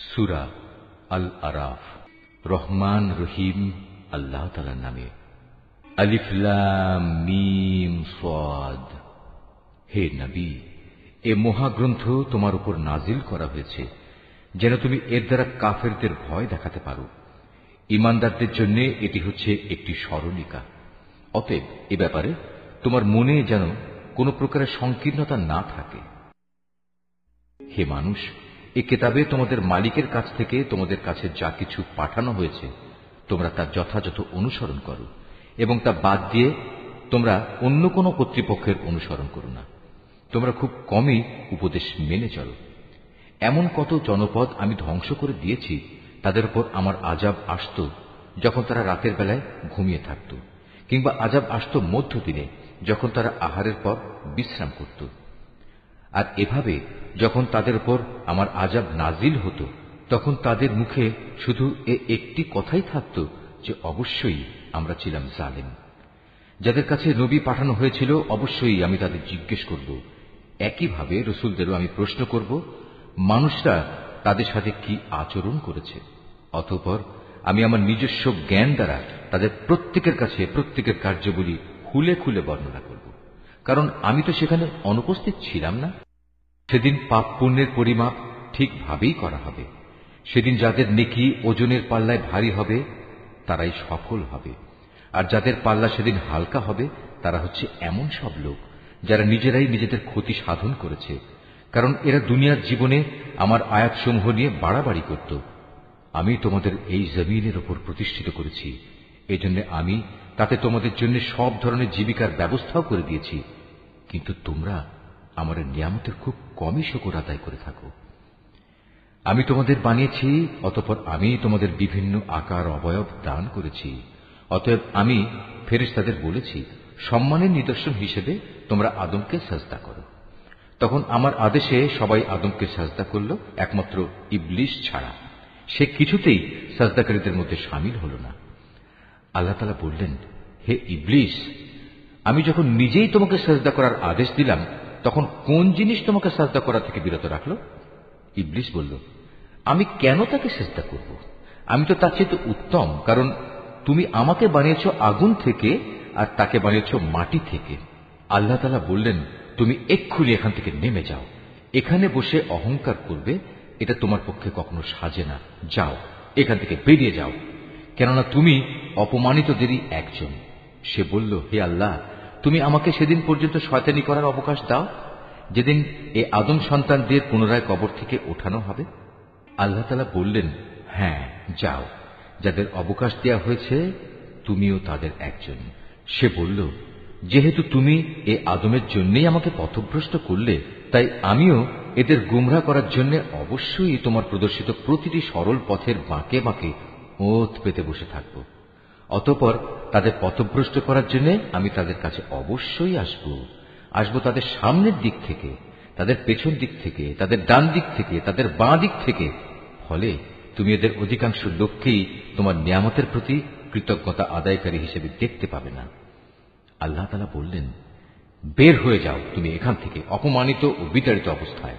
সূরা আল আরাফ। রহমান রহিম আল্লাহ তাআলার নামে। আলিফ লাম মিম সাদ। হে নবী, এ মহাগ্রন্থ তোমার উপর নাজিল করা হয়েছে যেন তুমি এর দ্বারা কাফেরদের ভয় দেখাতে পারো। ঈমানদারদের জন্য এটি হচ্ছে একটি স্মরণিকা। অতএব এ ব্যাপারে তোমার মনে যেন কোন প্রকারের সংকীর্ণতা না থাকে। হে মানুষ, এ কিতাবে তোমাদের মালিকের কাছ থেকে তোমাদের কাছে যা কিছু পাঠানো হয়েছে তোমরা তা যথাযথ অনুসরণ করো এবং তা বাদ দিয়ে তোমরা অন্য কোন কর্তৃপক্ষের অনুসরণ করো না। তোমরা খুব কমই উপদেশ মেনে চলো। এমন কত জনপদ আমি ধ্বংস করে দিয়েছি, তাদের উপর আমার আযাব আসত যখন তারা রাতের বেলায় ঘুমিয়ে থাকত, কিংবা আযাব আসত মধ্যদিনে যখন তারা আহারের পর বিশ্রাম করত। আর এভাবে যখন তাদের উপর আমার আযাব নাজিল হতো তখন তাদের মুখে শুধু একটি কথাই থাকত যে অবশ্যই আমরা ছিলাম জালেম। যাদের কাছে নবী পাঠানো হয়েছিল অবশ্যই আমি তাদের জিজ্ঞেস করব, একইভাবে রসুলদেরও আমি প্রশ্ন করব মানুষরা তাদের সাথে কি আচরণ করেছে। অতঃপর আমি আমার নিজস্ব জ্ঞান দ্বারা তাদের প্রত্যেকের কাছে প্রত্যেকের কার্যবলী খুলে খুলে বর্ণনা করব, কারণ আমি তো সেখানে অনুপস্থিত ছিলাম না। সেদিন পাপ পুণ্যের পরিমাপ ঠিকভাবেই করা হবে। সেদিন যাদের নেকি ওজনের পাল্লায় ভারী হবে তারাই সফল হবে, আর যাদের পাল্লা সেদিন হালকা হবে তারা হচ্ছে এমন সব লোক যারা নিজেরাই নিজেদের ক্ষতি সাধন করেছে, কারণ এরা দুনিয়ার জীবনে আমার আয়াতসমূহ নিয়ে বাড়াবাড়ি করত। আমি তোমাদের এই জমিনের ওপর প্রতিষ্ঠিত করেছি, এজন্য আমি তাতে তোমাদের জন্য সব ধরনের জীবিকার ব্যবস্থাও করে দিয়েছি, কিন্তু তোমরা আমার নিয়ামতের খুব কমই শুকর আদায় করে থাকো। আমি তোমাদের বানিয়েছি, অতঃপর আমি তোমাদের বিভিন্ন আকার অবয়ব দান করেছি। অতএব আমি ফেরেশতাদের বলেছি সম্মানের নিদর্শন হিসেবে তোমরা আদমকে সাজদা করো। তখন আমার আদেশে সবাই আদমকে সাজদা করল, একমাত্র ইবলিস ছাড়া। সে কিছুতেই সাজদাকারীদের মধ্যে শামিল হল না। আল্লাহ তাআলা বললেন, হে ইবলিস, আমি যখন নিজেই তোমাকে সাজদা করার আদেশ দিলাম তখন কোন জিনিস তোমাকে সাজদা করা থেকে বিরত রাখল? ইবলিস বলল, আমি কেন তাকে সাজদা করব? আমি তো তার চেয়ে উত্তম, কারণ তুমি আমাকে বানিয়েছ আগুন থেকে আর তাকে বানিয়েছ মাটি থেকে। আল্লাহ তাআলা বললেন, তুমি এক্ষুনি এখান থেকে নেমে যাও। এখানে বসে অহংকার করবে এটা তোমার পক্ষে কখনো সাজে না। যাও, এখান থেকে বেরিয়ে যাও, কেননা তুমি অপমানিতদেরই একজন। সে বলল, হে আল্লাহ, তুমি আমাকে সেদিন পর্যন্ত শয়তানি করার অবকাশ দাও যেদিন এ আদম সন্তানদের পুনরায় কবর থেকে ওঠানো হবে। আল্লাহ তাআলা বললেন, হ্যাঁ যাও, যাদের অবকাশ দেয়া হয়েছে তুমিও তাদের একজন। সে বলল, যেহেতু তুমি এ আদমের জন্যই আমাকে পথভ্রষ্ট করলে, তাই আমিও এদের গুমরাহ করার জন্য অবশ্যই তোমার প্রদর্শিত প্রতিটি সরল পথের বাঁকে বাঁকে ওঁত পেতে বসে থাকব। অতঃপর তাদের পথভ্রষ্ট করার জন্য আমি তাদের কাছে অবশ্যই আসব তাদের সামনের দিক থেকে, তাদের পেছন দিক থেকে, তাদের ডান দিক থেকে, তাদের বাঁ দিক থেকে। ফলে তুমি এদের অধিকাংশ লোককেই তোমার নিয়ামতের প্রতি কৃতজ্ঞতা আদায়কারী হিসেবে দেখতে পাবে না। আল্লাহ তাআলা বললেন, বের হয়ে যাও তুমি এখান থেকে অপমানিত ও বিতাড়িত অবস্থায়।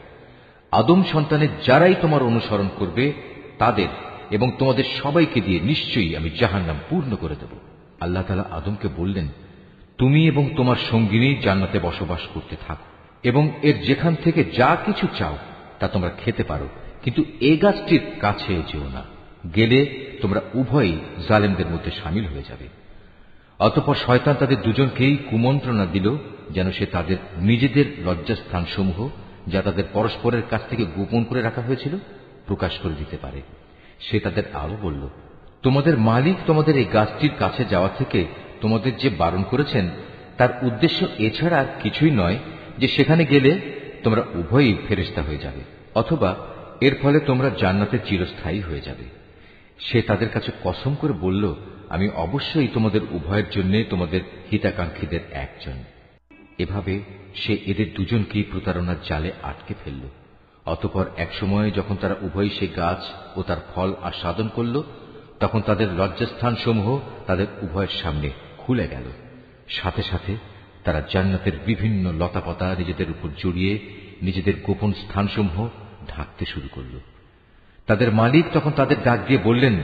আদম সন্তানের যারাই তোমার অনুসরণ করবে তাদের এবং তোমাদের সবাইকে দিয়ে নিশ্চয়ই আমি জাহান্নাম পূর্ণ করে দেব। আল্লাহ তাআলা আদমকে বললেন, তুমি এবং তোমার সঙ্গিনী জান্নাতে বসবাস করতে থাকো এবং এর যেখান থেকে যা কিছু চাও তা তোমরা খেতে পারো, কিন্তু এ গাছটির কাছে যেও না, গেলে তোমরা উভয়ই জালেমদের মধ্যে শামিল হয়ে যাবে। অতঃপর শয়তান তাদের দুজনকেই কুমন্ত্রণা দিল যেন সে তাদের নিজেদের লজ্জাস্থানসমূহ যা তাদের পরস্পরের কাছ থেকে গোপন করে রাখা হয়েছিল প্রকাশ করে দিতে পারে। সে তাদের আরো বলল, তোমাদের মালিক তোমাদের এই গাছটির কাছে যাওয়া থেকে তোমাদের যে বারণ করেছেন তার উদ্দেশ্য এছাড়া আর কিছুই নয় যে সেখানে গেলে তোমরা উভয়ই ফেরেশতা হয়ে যাবে, অথবা এর ফলে তোমরা জান্নাতে চিরস্থায়ী হয়ে যাবে। সে তাদের কাছে কসম করে বলল, আমি অবশ্যই তোমাদের উভয়ের জন্য তোমাদের হিতাকাঙ্ক্ষীদের একজন। এভাবে সে এদের দুজনকেই প্রতারণার জালে আটকে ফেলল। অতঃপর একসময় যখন তারা উভয়ই সে গাছ ও তার ফল আস্বাদন করল তখন তাদের লজ্জাস্থানসমূহ তাদের উভয়ের সামনে খুলে গেল। সাথে সাথে তারা জান্নাতের বিভিন্ন লতাপাতা নিজেদের উপর জড়িয়ে নিজেদের গোপন স্থানসমূহ ঢাকতে শুরু করল। তাদের মালিক তখন তাদের ডাক দিয়ে বললেন,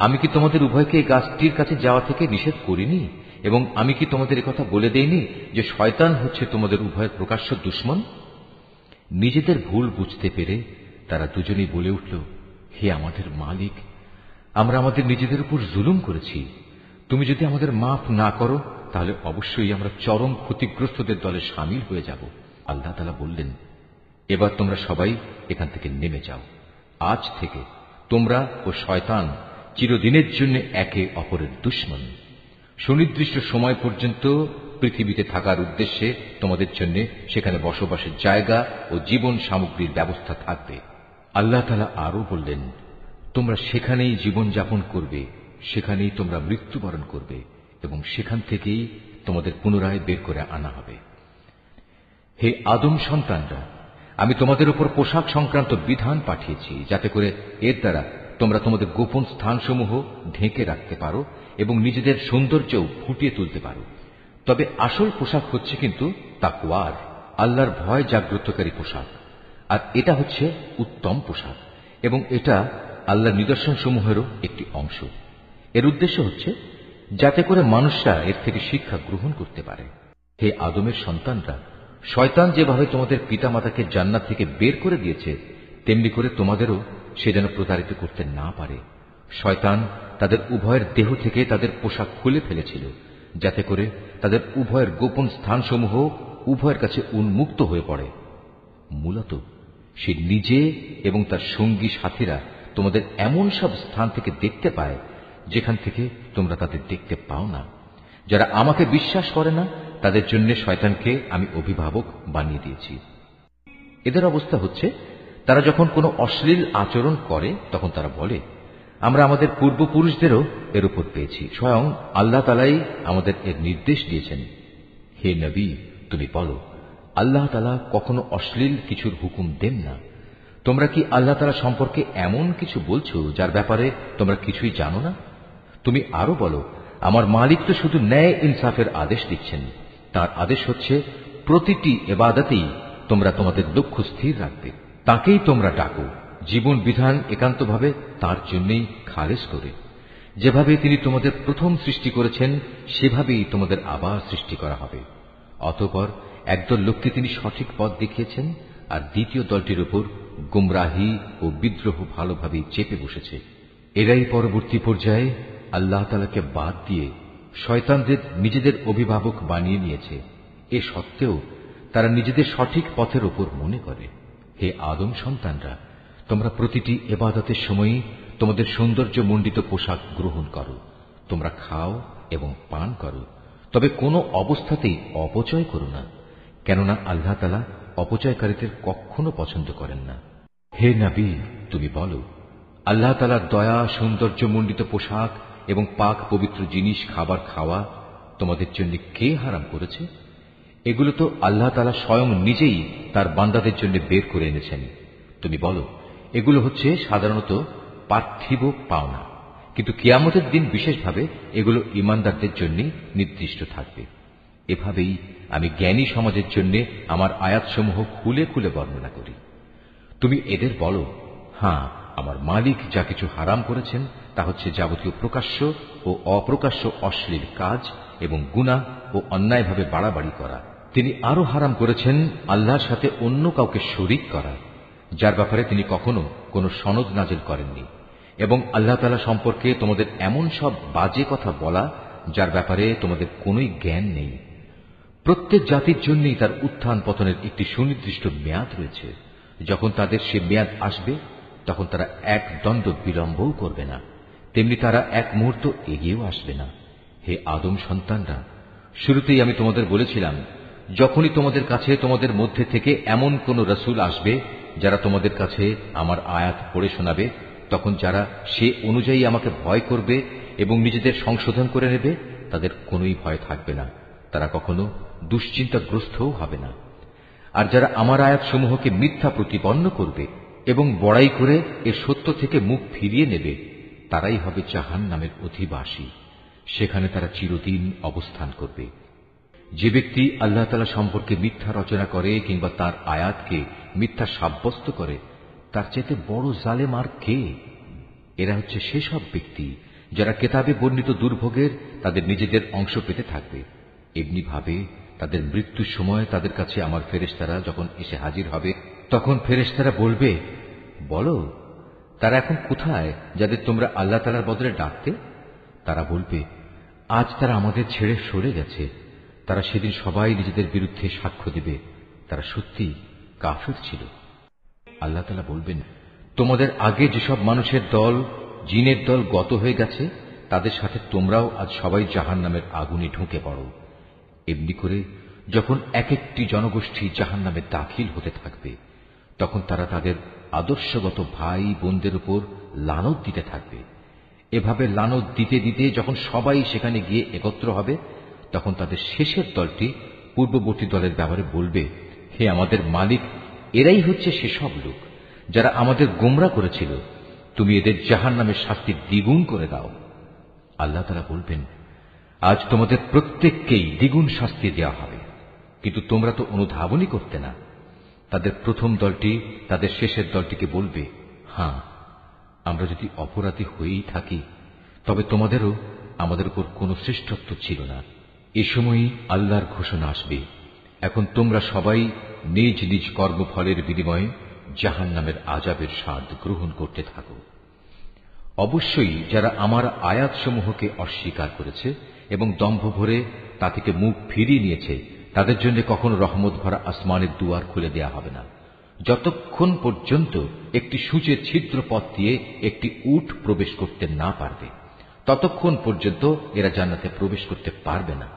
আমি কি তোমাদের উভয়কে এই গাছটির কাছে যাওয়া থেকে নিষেধ করিনি, এবং আমি কি তোমাদের একথা বলে দেইনি যে শয়তান হচ্ছে তোমাদের উভয়ের প্রকাশ্য দুশমন? নিজেদের ভুল বুঝতে পেরে তারা দুজনেই বলে উঠল, হে আমাদের মালিক, আমরা আমাদের নিজেদের উপর জুলুম করেছি। তুমি যদি আমাদের মাফ না করো তাহলে অবশ্যই আমরা চরম ক্ষতিগ্রস্তদের দলে সামিল হয়ে যাব। আল্লাহ তাআলা বললেন, এবার তোমরা সবাই এখান থেকে নেমে যাও। আজ থেকে তোমরা ও শয়তান চিরদিনের জন্য একে অপরের দুশমন। সুনির্দিষ্ট সময় পর্যন্ত পৃথিবীতে থাকার উদ্দেশ্যে তোমাদের জন্য সেখানে বসবাসের জায়গা ও জীবন সামগ্রীর ব্যবস্থা থাকবে। আল্লাহ তাআলা আরো বললেন, তোমরা সেখানেই জীবন যাপন করবে, সেখানেই তোমরা মৃত্যুবরণ করবে এবং সেখান থেকেই তোমাদের পুনরায় বের করে আনা হবে। হে আদম সন্তানরা, আমি তোমাদের উপর পোশাক সংক্রান্ত বিধান পাঠিয়েছি, যাতে করে এর দ্বারা তোমরা তোমাদের গোপন স্থানসমূহ ঢেকে রাখতে পারো এবং নিজেদের সৌন্দর্যও ফুটিয়ে তুলতে পারো। তবে আসল পোশাক হচ্ছে কিন্তু তাকওয়ার, আল্লাহর ভয় জাগ্রতকারী পোশাক। আর এটা হচ্ছে উত্তম পোশাক এবং এটা আল্লাহর নিদর্শনসমূহেরও একটি অংশ। এর উদ্দেশ্য হচ্ছে যাতে করে মানুষরা এর থেকে শিক্ষা গ্রহণ করতে পারে। হে আদমের সন্তানরা, শয়তান যেভাবে তোমাদের পিতামাতাকে জান্নাত থেকে বের করে দিয়েছে, তেমনি করে তোমাদেরও সে যেন প্রতারিত করতে না পারে। শয়তান তাদের উভয়ের দেহ থেকে তাদের পোশাক খুলে ফেলেছিল, যাতে করে তাদের উভয়ের গোপন স্থানসমূহ উভয়ের কাছে উন্মুক্ত হয়ে পড়ে। মূলত সে নিজে এবং তার সঙ্গী সাথীরা তোমাদের এমন সব স্থান থেকে দেখতে পায় যেখান থেকে তোমরা তাদের দেখতে পাও না। যারা আমাকে বিশ্বাস করে না তাদের জন্য শয়তানকে আমি অভিভাবক বানিয়ে দিয়েছি। এদের অবস্থা হচ্ছে, তারা যখন কোনো অশ্লীল আচরণ করে তখন তারা বলে, আমরা আমাদের পূর্বপুরুষদেরও এর উপর পেয়েছি, স্বয়ং আল্লাহ তাআলাই আমাদের এর নির্দেশ দিয়েছেন। হে নবী, তুমি বলো, আল্লাহ তাআলা কখনো অশ্লীল কিছুর হুকুম দেন না। তোমরা কি আল্লাহ তাআলা সম্পর্কে এমন কিছু বলছো যার ব্যাপারে তোমরা কিছুই জানো না? তুমি আরো বলো, আমার মালিক তো শুধু ন্যায় ইনসাফের আদেশ দিচ্ছেন। তার আদেশ হচ্ছে প্রতিটি ইবাদতেই তোমরা তোমাদের লক্ষ্য স্থির রাখবে, তাকেই তোমরা ডাকো, জীবন বিধান একান্তভাবে তার জন্যই খালেস করে। যেভাবে তিনি তোমাদের প্রথম সৃষ্টি করেছেন সেভাবেই তোমাদের আবার সৃষ্টি করা হবে। অতঃপর একদল লোককে তিনি সঠিক পথ দেখিয়েছেন, আর দ্বিতীয় দলটির উপর গুমরাহি ও বিদ্রোহ ভালোভাবেই চেপে বসেছে। এরাই পরবর্তী পর্যায়ে আল্লাহ তাআলাকে বাদ দিয়ে শয়তানদের নিজেদের অভিভাবক বানিয়ে নিয়েছে। এ সত্ত্বেও তারা নিজেদের সঠিক পথের উপর মনে করে। হে আদম সন্তানরা, তোমরা প্রতিটি ইবাদতের সময়ই তোমাদের সৌন্দর্য মণ্ডিত পোশাক গ্রহণ করো, তোমরা খাও এবং পান করো, তবে কোনো অবস্থাতেই অপচয় করো না, কেননা আল্লাহ তাআলা অপচয়কারীদের কখনো পছন্দ করেন না। হে নবী, তুমি বলো, আল্লাহ তাআলার দয়া সৌন্দর্য মণ্ডিত পোশাক এবং পাক পবিত্র জিনিস খাবার খাওয়া তোমাদের জন্য কে হারাম করেছে? এগুলো তো আল্লাহ তাআলা স্বয়ং নিজেই তার বান্দাদের জন্য বের করে এনেছেন। তুমি বলো, এগুলো হচ্ছে সাধারণত পার্থিব পাওনা, কিন্তু কিয়ামতের দিন বিশেষভাবে এগুলো ঈমানদারদের জন্য নির্দিষ্ট থাকবে। এভাবেই আমি জ্ঞানী সমাজের জন্য আমার আয়াতসমূহ খুলে খুলে বর্ণনা করি। তুমি এদের বলো, হ্যাঁ, আমার মালিক যা কিছু হারাম করেছেন তা হচ্ছে যাবতীয় প্রকাশ্য ও অপ্রকাশ্য অশ্লীল কাজ এবং গুনাহ ও অন্যায়ভাবে বাড়াবাড়ি করা। তিনি আরো হারাম করেছেন আল্লাহর সাথে অন্য কাউকে শরীক করা, যার ব্যাপারে তিনি কখনো কোনো সনদ নাজিল করেননি, এবং আল্লাহ তাআলা সম্পর্কে তোমাদের এমন সব বাজে কথা বলা যার ব্যাপারে তোমাদের কোনোই জ্ঞান নেই। প্রত্যেক জাতির জন্যই তার উত্থান পতনের একটি সুনির্দিষ্ট মেয়াদ রয়েছে। যখন তাদের সে মেয়াদ আসবে তখন তারা এক দণ্ড বিলম্বও করবে না, তেমনি তারা এক মুহূর্ত এগিয়েও আসবে না। হে আদম সন্তানরা, শুরুতেই আমি তোমাদের বলেছিলাম, যখনই তোমাদের কাছে তোমাদের মধ্যে থেকে এমন কোন রসুল আসবে যারা তোমাদের কাছে আমার আয়াত পড়ে শোনাবে, তখন যারা সে অনুযায়ী আমাকে ভয় করবে এবং নিজেদের সংশোধন করে নেবে তাদের কোনোই ভয় থাকবে না, তারা কখনো দুশ্চিন্তাগ্রস্তও হবে না। আর যারা আমার আয়াতসমূহকে মিথ্যা প্রতিপন্ন করবে এবং বড়াই করে এ সত্য থেকে মুখ ফিরিয়ে নেবে, তারাই হবে জাহান্নামের অধিবাসী, সেখানে তারা চিরদিন অবস্থান করবে। যে ব্যক্তি আল্লাহ তাআলা সম্পর্কে মিথ্যা রচনা করে কিংবা তার আয়াতকে মিথ্যা সাব্যস্ত করে, তার চাইতে বড় জালেম আর কে? এরা হচ্ছে সেসব ব্যক্তি যারা কেতাবে বর্ণিত দুর্ভোগের তাদের নিজেদের অংশ পেতে থাকবে। এমনি ভাবে তাদের মৃত্যুর সময় তাদের কাছে আমার ফেরেশতারা যখন এসে হাজির হবে, তখন ফেরেশতারা বলবে, বলো তারা এখন কোথায় যাদের তোমরা আল্লাহ তাআলার বদলে ডাকতে? তারা বলবে, আজ তারা আমাদের ছেড়ে সরে গেছে। তারা সেদিন সবাই নিজেদের বিরুদ্ধে সাক্ষ্য দেবে, তারা সত্যি কাফির ছিল। আল্লাহ তাআলা বলবেন, তোমাদের আগে যেসব মানুষের দল, জিনের দল গত হয়ে গেছে, তাদের সাথে তোমরাও আজ সবাই জাহান্নামের আগুনে ঢুকে পড়ো। এমনি করে যখন এক একটি জনগোষ্ঠী জাহান্নামে দাখিল হতে থাকবে, তখন তারা তাদের আদর্শগত ভাই বোনদের উপর লানত দিতে থাকবে। এভাবে লানত দিতে দিতে যখন সবাই সেখানে গিয়ে একত্র হবে, তখন তাদের শেষের দলটি পূর্ববর্তী দলের ব্যাপারে বলবে, হে আমাদের মালিক, এরাই হচ্ছে সেসব লোক যারা আমাদের গোমরা করেছিল, তুমি এদের জাহান্নামের শাস্তি দ্বিগুণ করে দাও। আল্লাহ তাআলা বলবেন, আজ তোমাদের প্রত্যেককেই দ্বিগুণ শাস্তি দেওয়া হবে, কিন্তু তোমরা তো অনুধাবনই করতে না। তাদের প্রথম দলটি তাদের শেষের দলটিকে বলবে, হ্যাঁ, আমরা যদি অপরাধী হয়েই থাকি, তবে তোমাদেরও আমাদের উপর কোনো শ্রেষ্ঠত্ব ছিল না। এ সময়ই আল্লাহর ঘোষণা আসবে, এখন তোমরা সবাই নিজ নিজ কর্মফলের বিনিময়ে জাহান্নামের আযাবের স্বাদ গ্রহণ করতে থাকো। অবশ্যই যারা আমার আয়াতসমূহকে অস্বীকার করেছে এবং দম্ভ ভরে তা থেকে মুখ ফিরিয়ে নিয়েছে, তাদের জন্য কখনো রহমত ভরা আসমানের দুয়ার খুলে দেয়া হবে না, যতক্ষণ পর্যন্ত একটি সূচের ছিদ্র পথ দিয়ে একটি উট প্রবেশ করতে না পারবে, ততক্ষণ পর্যন্ত এরা জান্নাতে প্রবেশ করতে পারবে না।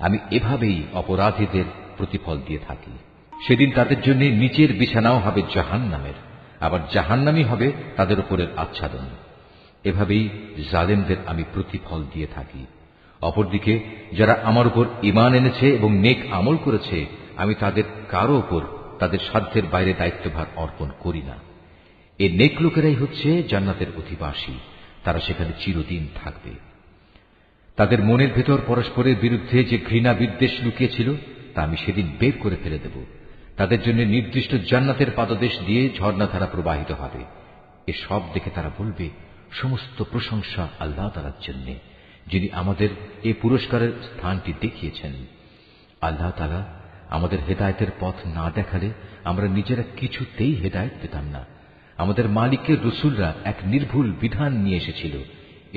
আমি এভাবেই অপরাধীদের প্রতিফল দিয়ে থাকি। সেদিন তাদের জন্য নিচের বিছানাও হবে জাহান্নামের, আবার জাহান্নামই হবে তাদের উপরের আচ্ছাদন। এভাবেই জালেমদের আমি প্রতিফল দিয়ে থাকি। অপরদিকে যারা আমার উপর ঈমান এনেছে এবং নেক আমল করেছে, আমি তাদের কারো উপর তাদের সাধ্যের বাইরে দায়িত্বভার অর্পণ করি না। এ নেক লোকেরাই হচ্ছে জান্নাতের অধিবাসী, তারা সেখানে চিরদিন থাকবে। তাদের মনের ভেতর পরস্পরের বিরুদ্ধে যে ঘৃণা বিদ্বেষ লুকিয়েছিল, তা আমি সেদিন বের করে ফেলে দেব। তাদের জন্য নির্দিষ্ট জান্নাতের পাদদেশ দিয়ে ঝর্ণাধারা প্রবাহিত হবে। এসব দেখে তারা বলবে, সমস্ত প্রশংসা আল্লাহ তাআলার জন্য, যিনি আমাদের এই পুরস্কারের স্থানটি দেখিয়েছেন। আল্লাহ তাআলা আমাদের হেদায়েতের পথ না দেখালে আমরা নিজেরা কিছুতেই হেদায়েত পেতাম না। আমাদের মালিকের রাসূলরা এক নির্ভুল বিধান নিয়ে এসেছিল।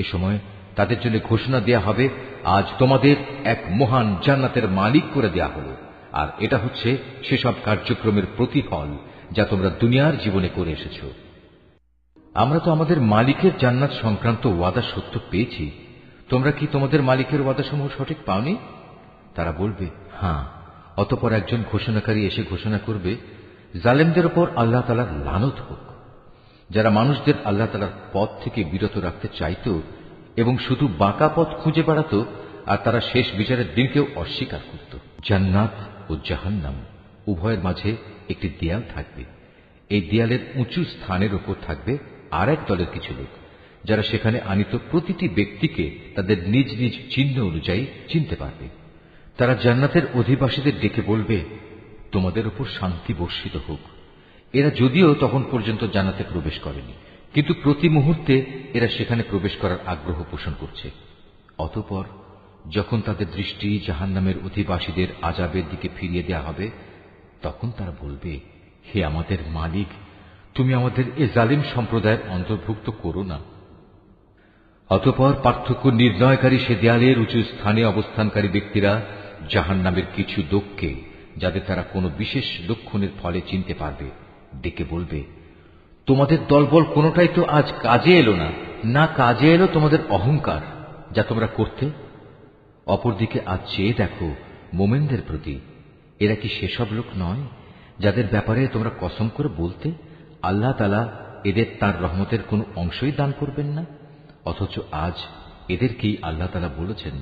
এ সময় তাদের জন্য ঘোষণা দেয়া হবে, আজ তোমাদের এক মহান জান্নাতের মালিক করে দেয়া হলো, আর এটা হচ্ছে সেসব কার্যক্রমের প্রতিফল যা তোমরা দুনিয়ার জীবনে করে এসেছ। আমরা তো আমাদের মালিকের জান্নাত সংক্রান্ত ওয়াদা সত্য পেয়েছি, তোমরা কি তোমাদের মালিকের ওয়াদাসমূহ সঠিক পাওনি? তারা বলবে, হ্যাঁ। অতঃপর একজন ঘোষণাকারী এসে ঘোষণা করবে, জালেমদের উপর আল্লাহ তাআলার লানত হোক। যারা মানুষদের আল্লাহ তাআলার পথ থেকে বিরত রাখতে চাইত এবং শুধু বাঁকা পথ খুঁজে বেড়াত, আর তারা শেষ বিচারের দিনকেও অস্বীকার করত। জান্নাত ও জাহান্নাম উভয়ের মাঝে একটি দেয়াল থাকবে। এই দেয়ালের উঁচু স্থানের উপর থাকবে আর এক দলের কিছু লোক, যারা সেখানে আনিত প্রতিটি ব্যক্তিকে তাদের নিজ নিজ চিহ্ন অনুযায়ী চিনতে পারবে। তারা জান্নাতের অধিবাসীদের ডেকে বলবে, তোমাদের উপর শান্তি বর্ষিত হোক। এরা যদিও তখন পর্যন্ত জান্নাতে প্রবেশ করেনি, কিন্তু প্রতি মুহূর্তে এরা সেখানে প্রবেশ করার আগ্রহ পোষণ করছে। অতঃপর যখন তাদের দৃষ্টি জাহান্নামের অধিবাসীদের আযাবের দিকে ফিরিয়ে দেয়া হবে, তখন তারা বলবে, হে আমাদের মালিক, তুমি আমাদের এ জালিম সম্প্রদায়ের অন্তর্ভুক্ত করো না। অতঃপর পার্থক্য নির্ণয়কারী সে দেয়ালের উঁচু স্থানে অবস্থানকারী ব্যক্তিরা জাহান্নামের কিছু লোককে, যাদের তারা কোনো বিশেষ লক্ষণের ফলে চিনতে পারবে, ডেকে বলবে, তোমাদের দলবল কোনোটাই তো আজ কাজে এলো না, না কাজে এলো তোমাদের অহংকার যা তোমরা করতে। অপরদিকে আজ চেয়ে দেখো মোমেনদের প্রতি, এরা কি সেসব লোক নয় যাদের ব্যাপারে তোমরা কসম করে বলতে, আল্লাহ তাআলা এদের তার রহমতের কোনো অংশই দান করবেন না, অথচ আজ এদেরকেই আল্লাহ তাআলা বলেছেন,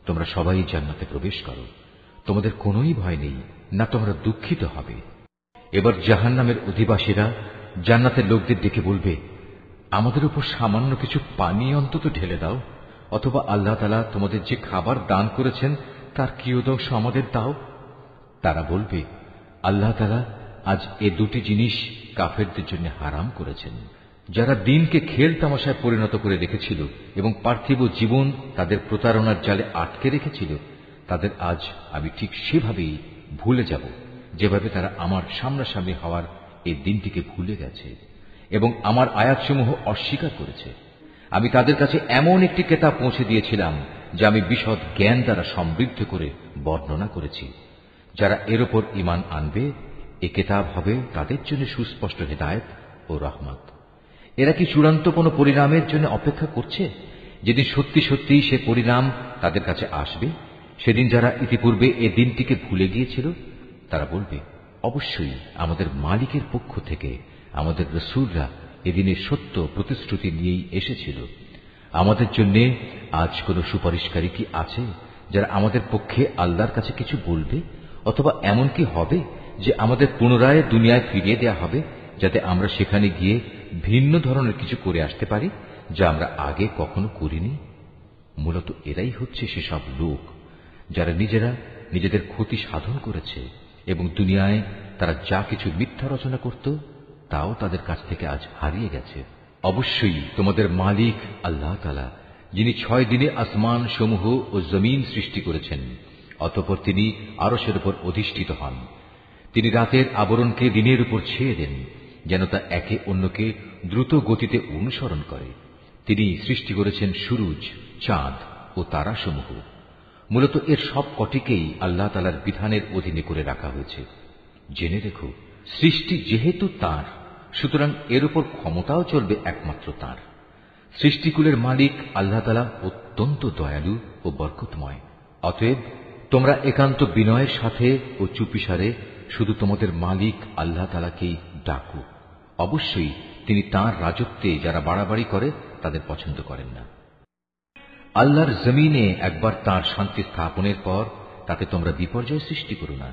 তোমরা সবাই জান্নাতে প্রবেশ করো, তোমাদের কোনোই ভয় নেই, না তোমরা দুঃখিত হবে। এবার জাহান্নামের অধিবাসীরা জান্নাতের লোকদের ডেকে বলবে, আমাদের উপর সামান্য কিছু পানি অন্তত ঢেলে দাও, অথবা আল্লাহ তাআলা তোমাদের যে খাবার দান করেছেন তার কিয়দংশ আমাদের দাও। তারা বলবে, আল্লাহ তাআলা আজ এ দুটি জিনিস কাফেরদের জন্য হারাম করেছেন। যারা দিনকে খেল তামাশায় পরিণত করে রেখেছিল এবং পার্থিব জীবন তাদের প্রতারণার জালে আটকে রেখেছিল, তাদের আজ আমি ঠিক সেভাবেই ভুলে যাব যেভাবে তারা আমার সামনাসামনি হওয়ার এই দিনটিকে ভুলে গেছে এবং আমার আয়াতসমূহ অস্বীকার করেছে। আমি তাদের কাছে এমন একটি কেতাব পৌঁছে দিয়েছিলাম যা আমি বিশদ জ্ঞান দ্বারা সমৃদ্ধ করে বর্ণনা করেছি। যারা এর ওপর ঈমান আনবে, এ কেতাব হবে তাদের জন্য সুস্পষ্ট হেদায়েত ও রহমত। এরা কি চূড়ান্ত কোন পরিণামের জন্য অপেক্ষা করছে? যেদিন সত্যি সত্যি সে পরিণাম তাদের কাছে আসবে, সেদিন যারা ইতিপূর্বে এ দিনটিকে ভুলে গিয়েছিল তারা বলবে, অবশ্যই আমাদের মালিকের পক্ষ থেকে আমাদের রাসূলরা এদিনের সত্য প্রতিশ্রুতি নিয়েই এসেছিল। আমাদের জন্য আজ কোন সুপারিশকারী কি আছে যারা আমাদের পক্ষে আল্লাহর কাছে কিছু বলবে? অথবা এমন কি হবে যে আমাদের পুনরায় দুনিয়ায় ফিরিয়ে দেয়া হবে, যাতে আমরা সেখানে গিয়ে ভিন্ন ধরনের কিছু করে আসতে পারি যা আমরা আগে কখনো করিনি? মূলত এরাই হচ্ছে সেসব লোক যারা নিজেরা নিজেদের ক্ষতি সাধন করেছে এবং দুনিয়ায় তারা যা কিছু মিথ্যা রচনা করত তাও তাদের কাছ থেকে আজ হারিয়ে গেছে। অবশ্যই তোমাদের মালিক আল্লাহ তাআলা, যিনি 6 দিনে আসমান সমূহ ও জমিন সৃষ্টি করেছেন, অতঃপর তিনি আরশের উপর অধিষ্ঠিত হন। তিনি রাতের আবরণকে দিনের উপর ছেয়ে দেন যেন তা একে অন্যকে দ্রুত গতিতে অনুসরণ করে। তিনি সৃষ্টি করেছেন সূরজ, চাঁদ ও তারাসমূহ। মূলত এর সব কটিকেই আল্লাহ তাআলার বিধানের অধীনে করে রাখা হয়েছে। জেনে রেখো, সৃষ্টি যেহেতু তাঁর, সুতরাং এর উপর ক্ষমতাও চলবে একমাত্র তাঁর। সৃষ্টিকুলের মালিক আল্লাহ তাআলা অত্যন্ত দয়ালু ও বরকতময়। অতএব তোমরা একান্ত বিনয়ের সাথে ও চুপিসারে শুধু তোমাদের মালিক আল্লাহ তাআলাকেই ডাকো। অবশ্যই তিনি তাঁর রাজত্বে যারা বাড়াবাড়ি করে তাদের পছন্দ করেন না। আল্লাহর জমিনে একবার তাঁর শান্তি স্থাপনের পর তাতে তোমরা বিপর্যয় সৃষ্টি করো না।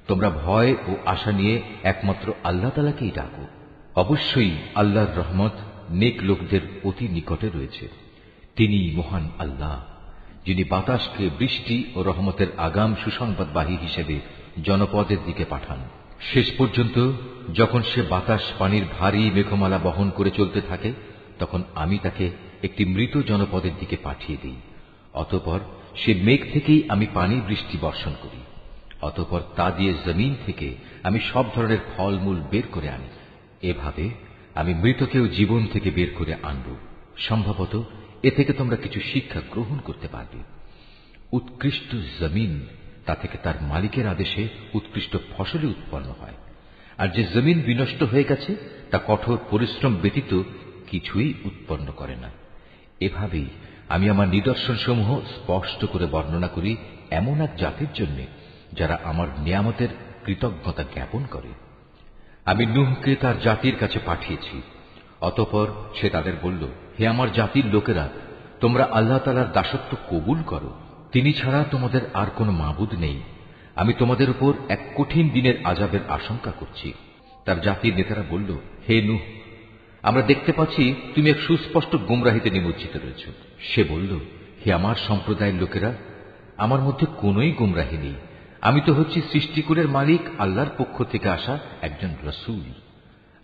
তোমরা ভয় ও আশা নিয়ে একমাত্র আল্লাহ তাআলাকেই ডাকো। অবশ্যই আল্লাহর রহমত নেক লোকদের অতি নিকটে রয়েছে। তিনি মহান আল্লাহ, যিনি বাতাসকে বৃষ্টি ও রহমতের আগাম সুসংবাদবাহী হিসেবে জনপদের দিকে পাঠান। শেষ পর্যন্ত যখন সে বাতাস পানির ভারী মেঘমালা বহন করে চলতে থাকে, তখন আমি তাকে একটি মৃত জনপদের দিকে পাঠিয়ে দিই। অতঃপর সে মেঘ থেকেই আমি পানি বৃষ্টি বর্ষণ করি। অতঃপর তা দিয়ে জমিন থেকে আমি সব ধরনের ফলমূল বের করে আনি। এভাবে আমি মৃতকেও জীবন থেকে বের করে আনব। সম্ভবত এ থেকে তোমরা কিছু শিক্ষা গ্রহণ করতে পারবে। উৎকৃষ্ট জমিন, তা থেকে তার মালিকের আদেশে উৎকৃষ্ট ফসলই উৎপন্ন হয়। আর যে জমিন বিনষ্ট হয়ে গেছে তা কঠোর পরিশ্রম ব্যতীত কিছুই উৎপন্ন করে না। এভাবেই আমি আমার নিদর্শনসমূহ স্পষ্ট করে বর্ণনা করি এমন এক জাতির জন্য যারা আমার নিয়ামতের কৃতজ্ঞতা জ্ঞাপন করে। আমি নূহকে তার জাতির কাছে পাঠিয়েছি। অতঃপর সে তাদের বলল, হে আমার জাতির লোকেরা, তোমরা আল্লাহ তাআলার দাসত্ব কবুল করো। তিনি ছাড়া তোমাদের আর কোনো মাবুদ নেই। আমি তোমাদের উপর এক কঠিন দিনের আযাবের আশঙ্কা করছি। তার জাতির নেতারা বলল, হে নূহ, আমরা দেখতে পাচ্ছি তুমি এক সুস্পষ্ট গুমরাহিতে নিমজ্জিত রয়েছ। সে বলল, হে আমার সম্প্রদায়ের লোকেরা, আমার মধ্যে কোনোই গুমরাহি নেই। আমি তো হচ্ছি সৃষ্টিকুলের মালিক আল্লাহর পক্ষ থেকে আসা একজন রাসূল।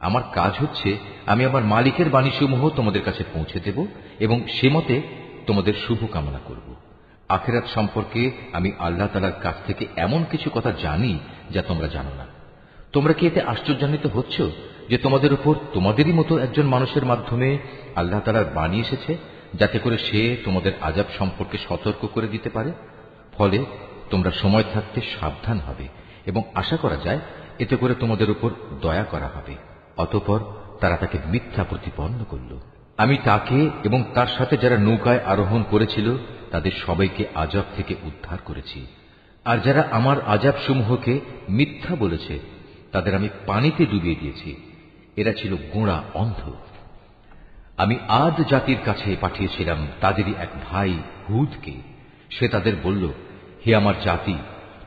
আমার কাজ হচ্ছে আমি আমার মালিকের বাণীসমূহ তোমাদের কাছে পৌঁছে দেব এবং সে মতে তোমাদের শুভ কামনা করব। আখিরাত সম্পর্কে আমি আল্লাহ তাআলার কাছ থেকে এমন কিছু কথা জানি যা তোমরা জানো না। তোমরা কি এতে আশ্চর্যান্বিত হচ্ছ যে তোমাদের উপর তোমাদেরই মতো একজন মানুষের মাধ্যমে আল্লাহ তাআলার বাণী এসেছে, যাতে করে সে তোমাদের আযাব সম্পর্কে সতর্ক করে দিতে পারে? ফলে তোমরা সময় থাকতে সাবধান হবে এবং আশা করা যায় এতে করে তোমাদের উপর দয়া করা হবে। অতঃপর তারা তাকে মিথ্যা প্রতিপন্ন করল। আমি তাকে এবং তার সাথে যারা নৌকায় আরোহণ করেছিল তাদের সবাইকে আযাব থেকে উদ্ধার করেছি। আর যারা আমার আযাব সমূহকে মিথ্যা বলেছে তাদের আমি পানিতে ডুবিয়ে দিয়েছি। এরা ছিল গোঁড়া অন্ধ। আমি আদ জাতির কাছে পাঠিয়েছিলাম তাদেরই এক ভাই হুদকে। সে তাদের বলল, হে আমার জাতি,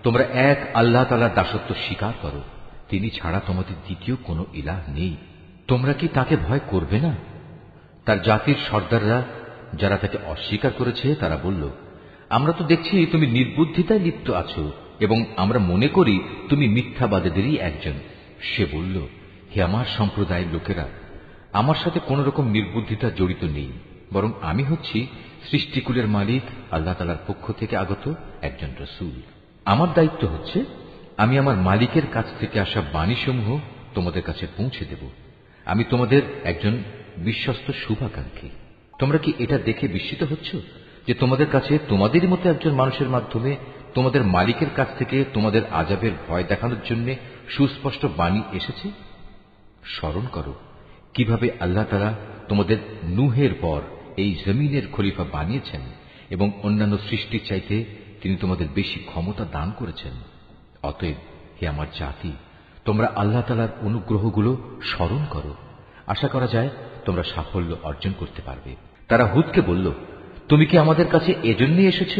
তোমরা এক আল্লাহ তাআলার দাসত্ব স্বীকার করো। তিনি ছাড়া তোমাদের দ্বিতীয় কোনো ইলাহ নেই। তোমরা কি তাকে ভয় করবে না? তার জাতির সর্দাররা যারা তাকে অস্বীকার করেছে তারা বলল, আমরা তো দেখছি তুমি নির্বুদ্ধিতায় লিপ্ত আছো এবং আমরা মনে করি তুমি মিথ্যাবাদীদেরই একজন। সে বলল, হে আমার সম্প্রদায়ের লোকেরা, আমার সাথে কোন রকম নির্বুদ্ধিতা জড়িত নেই, বরং আমি হচ্ছি সৃষ্টিকুলের মালিক আল্লাহ তাআলার পক্ষ থেকে আগত একজন রাসূল। আমার দায়িত্ব হচ্ছে আমি আমার মালিকের কাছ থেকে আসা বাণীসমূহ তোমাদের কাছে পৌঁছে দেব। আমি তোমাদের একজন বিশ্বস্ত শুভাকাঙ্ক্ষী। তোমরা কি এটা দেখে বিস্মিত হচ্ছ যে তোমাদের কাছে তোমাদেরই মতো একজন মানুষের মাধ্যমে তোমাদের মালিকের কাছ থেকে তোমাদের আযাবের ভয় দেখানোর জন্য সুস্পষ্ট বাণী এসেছে? স্মরণ করো কিভাবে আল্লাহ তাআলা তোমাদের নূহের পর এই জমিনের খলিফা বানিয়েছেন এবং অন্যান্য সৃষ্টির চাইতে তিনি তোমাদের বেশি ক্ষমতা দান করেছেন। অতএব হে আমার জাতি, তোমরা আল্লাহ তাআলার অনুগ্রহগুলো স্মরণ করো। আশা করা যায় তোমরা সাফল্য অর্জন করতে পারবে। তারা হুদকে বলল, তুমি কি আমাদের কাছে এজন্যই এসেছ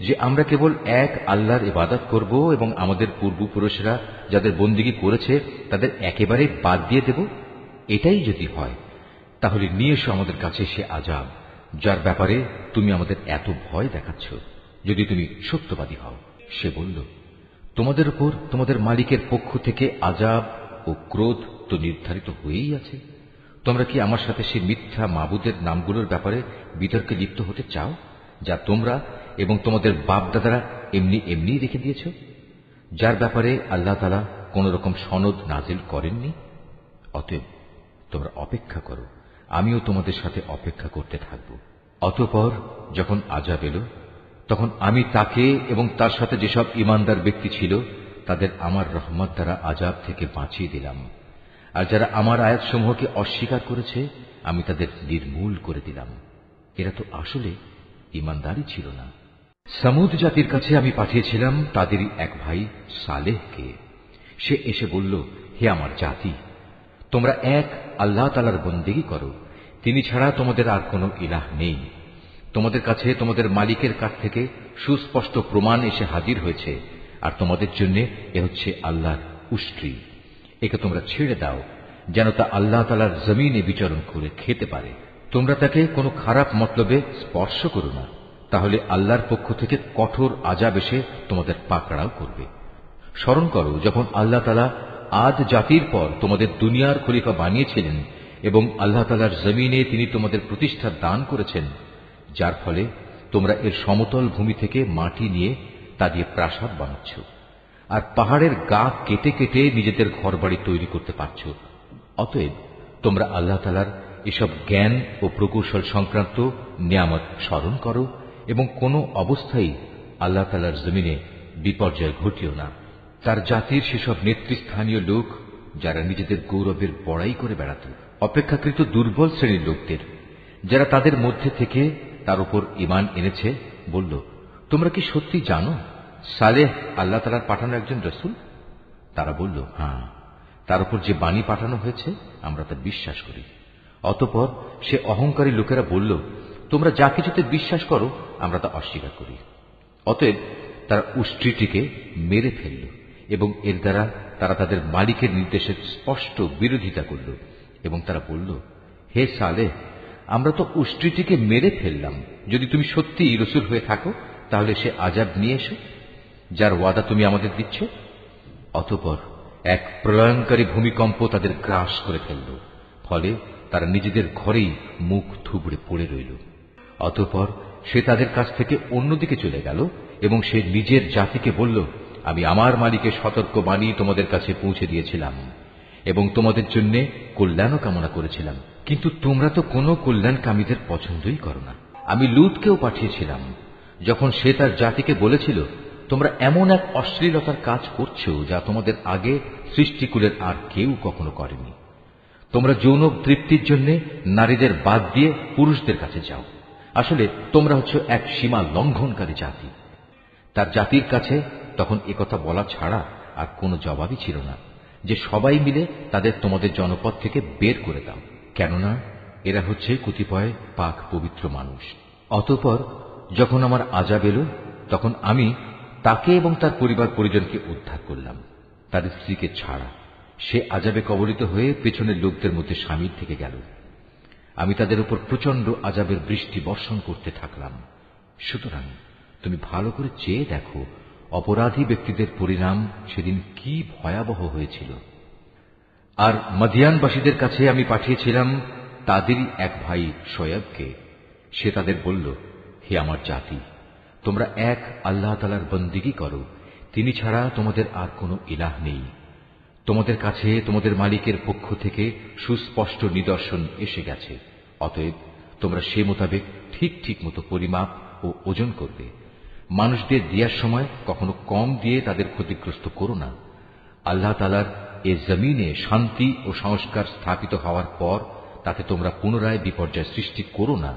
যে আমরা কেবল এক আল্লাহর ইবাদত করব এবং আমাদের পূর্বপুরুষরা যাদের বন্দিগি করেছে তাদের একেবারে বাদ দিয়ে দেব? এটাই যদি হয় তাহলে নিয়ে এসো আমাদের কাছে সে আযাব যার ব্যাপারে তুমি আমাদের এত ভয় দেখাচ্ছ, যদি তুমি সত্যবাদী হও। সে বলল, তোমাদের উপর তোমাদের মালিকের পক্ষ থেকে আযাব ও ক্রোধ তো নির্ধারিত হয়েই আছে। তোমরা কি আমার সাথে সেই মিথ্যা মাবুদের নামগুলোর ব্যাপারে বিতর্কে লিপ্ত হতে চাও যা তোমরা এবং তোমাদের বাপ দাদারা এমনি এমনি রেখে দিয়েছ, যার ব্যাপারে আল্লাহ তাআলা কোন রকম সনদ নাজিল করেননি? অতএব তোমরা অপেক্ষা করো, আমিও তোমাদের সাথে অপেক্ষা করতে থাকব। অতঃপর যখন আযাব এলো তখন আমি তাকে এবং তার সাথে যেসব ঈমানদার ব্যক্তি ছিল তাদের আমার রহমত দ্বারা আযাব থেকে বাঁচিয়ে দিলাম, আর যারা আমার আয়াতসমূহকে অস্বীকার করেছে আমি তাদের নির্মূল করে দিলাম। এরা তো আসলে ঈমানদারই ছিল না। সমুদ জাতির কাছে আমি পাঠিয়েছিলাম তাদেরই এক ভাই সালেহকে। সে এসে বলল, হে আমার জাতি, তোমরা এক আল্লাহ তাআলার বন্দেগী করো, তিনি ছাড়া তোমাদের আর কোনো ইলাহ নেই। তোমাদের কাছে তোমাদের মালিকের কাছ থেকে সুস্পষ্ট প্রমাণ এসে হাজির হয়েছে, আর তোমাদের জন্য এ হচ্ছে আল্লাহর উষ্ট্রি। একে তোমরা ছেড়ে দাও যেন তা আল্লাহ তাআলার জমিনে বিচরণ করে খেতে পারে। তোমরা তাকে কোনো খারাপ মতলবে স্পর্শ করো না, তাহলে আল্লাহর পক্ষ থেকে কঠোর আযাব এসে তোমাদের পাকড়াও করবে। স্মরণ করো যখন আল্লাহ তাআলা আদ জাতির পর তোমাদের দুনিয়ার খলিফা বানিয়েছিলেন এবং আল্লাহ তাআলার জমিনে তিনি তোমাদের প্রতিষ্ঠা দান করেছেন, যার ফলে তোমরা এর সমতল ভূমি থেকে মাটি নিয়ে তা দিয়ে প্রাসাদ বানাচ্ছ, আর পাহাড়ের গা কেটে কেটে নিজেদের ঘরবাড়ি তৈরি করতে পারছ। অতএব তোমরা আল্লাহ তাআলার এসব জ্ঞান ও প্রকৌশল সংক্রান্ত নিয়ামত স্মরণ করো এবং কোনো অবস্থায় আল্লাহ তাআলার জমিনে বিপর্যয় ঘটিও না। তার জাতির সেসব নেতৃস্থানীয় লোক যারা নিজেদের গৌরবের বড়াই করে বেড়াত, অপেক্ষাকৃত দুর্বল শ্রেণীর লোকদের যারা তাদের মধ্যে থেকে তার উপর ঈমান এনেছে, বলল, তোমরা কি সত্যি জানো সালেহ আল্লাহ তাআলার পাঠানো একজন রাসূল? তারা বলল, হ্যাঁ, তার উপর যে বাণী পাঠানো হয়েছে আমরা তা বিশ্বাস করি। অতঃপর সে অহংকারী লোকেরা বলল, তোমরা যা কিছুতে বিশ্বাস করো আমরা তা অস্বীকার করি। অতএব তারা উষ্ট্রিটিকে মেরে ফেলল এবং এর দ্বারা তারা তাদের মালিকের নির্দেশের স্পষ্ট বিরোধিতা করল এবং তারা বলল, হে সালেহ, আমরা তো উষ্ট্রিটিকে মেরে ফেললাম, যদি তুমি সত্যিই রাসূল হয়ে থাকো তাহলে সে আযাব নিয়ে এসো যার ওয়াদা তুমি আমাদের দিচ্ছ। অতঃপর এক প্রলয়ঙ্কারী ভূমিকম্প তাদের গ্রাস করে ফেলল, ফলে তারা নিজেদের ঘরেই মুখ থুবড়ে পড়ে রইল। অতঃপর সে তাদের কাছ থেকে অন্যদিকে চলে গেল এবং সে নিজের জাতিকে বলল, আমি আমার মালিকের সতর্ক বাণী তোমাদের কাছে পৌঁছে দিয়েছিলাম এবং তোমাদের জন্য কল্যাণও কামনা করেছিলাম, কিন্তু তোমরা তো কোনো কল্যাণকামীদের পছন্দই করো না। আমি লূতকেও পাঠিয়েছিলাম যখন সে তার জাতিকে বলেছিল, তোমরা এমন এক অশ্লীলতার কাজ করছো যা তোমাদের আগে সৃষ্টিকুলের আর কেউ কখনো করেনি। তোমরা যৌন তৃপ্তির জন্য নারীদের বাদ দিয়ে পুরুষদের কাছে যাও। আসলে তোমরা হচ্ছ এক সীমা লঙ্ঘনকারী জাতি। তার জাতির কাছে তখন একথা বলা ছাড়া আর কোনো জবাবই ছিল না যে সবাই মিলে তাদের তোমাদের জনপদ থেকে বের করে দাও, কেননা এরা হচ্ছে কতিপয় পাক পবিত্র মানুষ। অতঃপর যখন আমার আযাব এলো তখন আমি তাকে এবং তার পরিবার পরিজনকে উদ্ধার করলাম, তার স্ত্রীকে ছাড়া। সে আযাবে কবলিত হয়ে পেছনের লোকদের মধ্যে শামিল থেকে গেল। আমি তাদের উপর প্রচন্ড আযাবের বৃষ্টি বর্ষণ করতে থাকলাম। সুতরাং তুমি ভালো করে চেয়ে দেখো অপরাধী ব্যক্তিদের পরিণাম সেদিন কি ভয়াবহ হয়েছিল। আর মদিয়ানবাসীদের কাছে আমি পাঠিয়েছিলাম তাদেরই এক ভাই শোয়েবকে। সে তাদের বলল, হে আমার জাতি, তোমরা এক আল্লাহ তাআলার বন্দেগী করো, তিনি ছাড়া তোমাদের আর কোনো ইলাহ নেই। তোমাদের কাছে তোমাদের মালিকের পক্ষ থেকে সুস্পষ্ট নিদর্শন এসে গেছে। অতএব তোমরা সে মোতাবেক ঠিক ঠিক মতো পরিমাপ ও ওজন করবে। মানুষদের দেওয়ার সময় কখনো কম দিয়ে তাদের ক্ষতিগ্রস্ত করো না। আল্লাহ তাআলার এ জমিনে শান্তি ও সংস্কার স্থাপিত হওয়ার পর তাতে তোমরা পুনরায় বিপর্যয় সৃষ্টি করো না।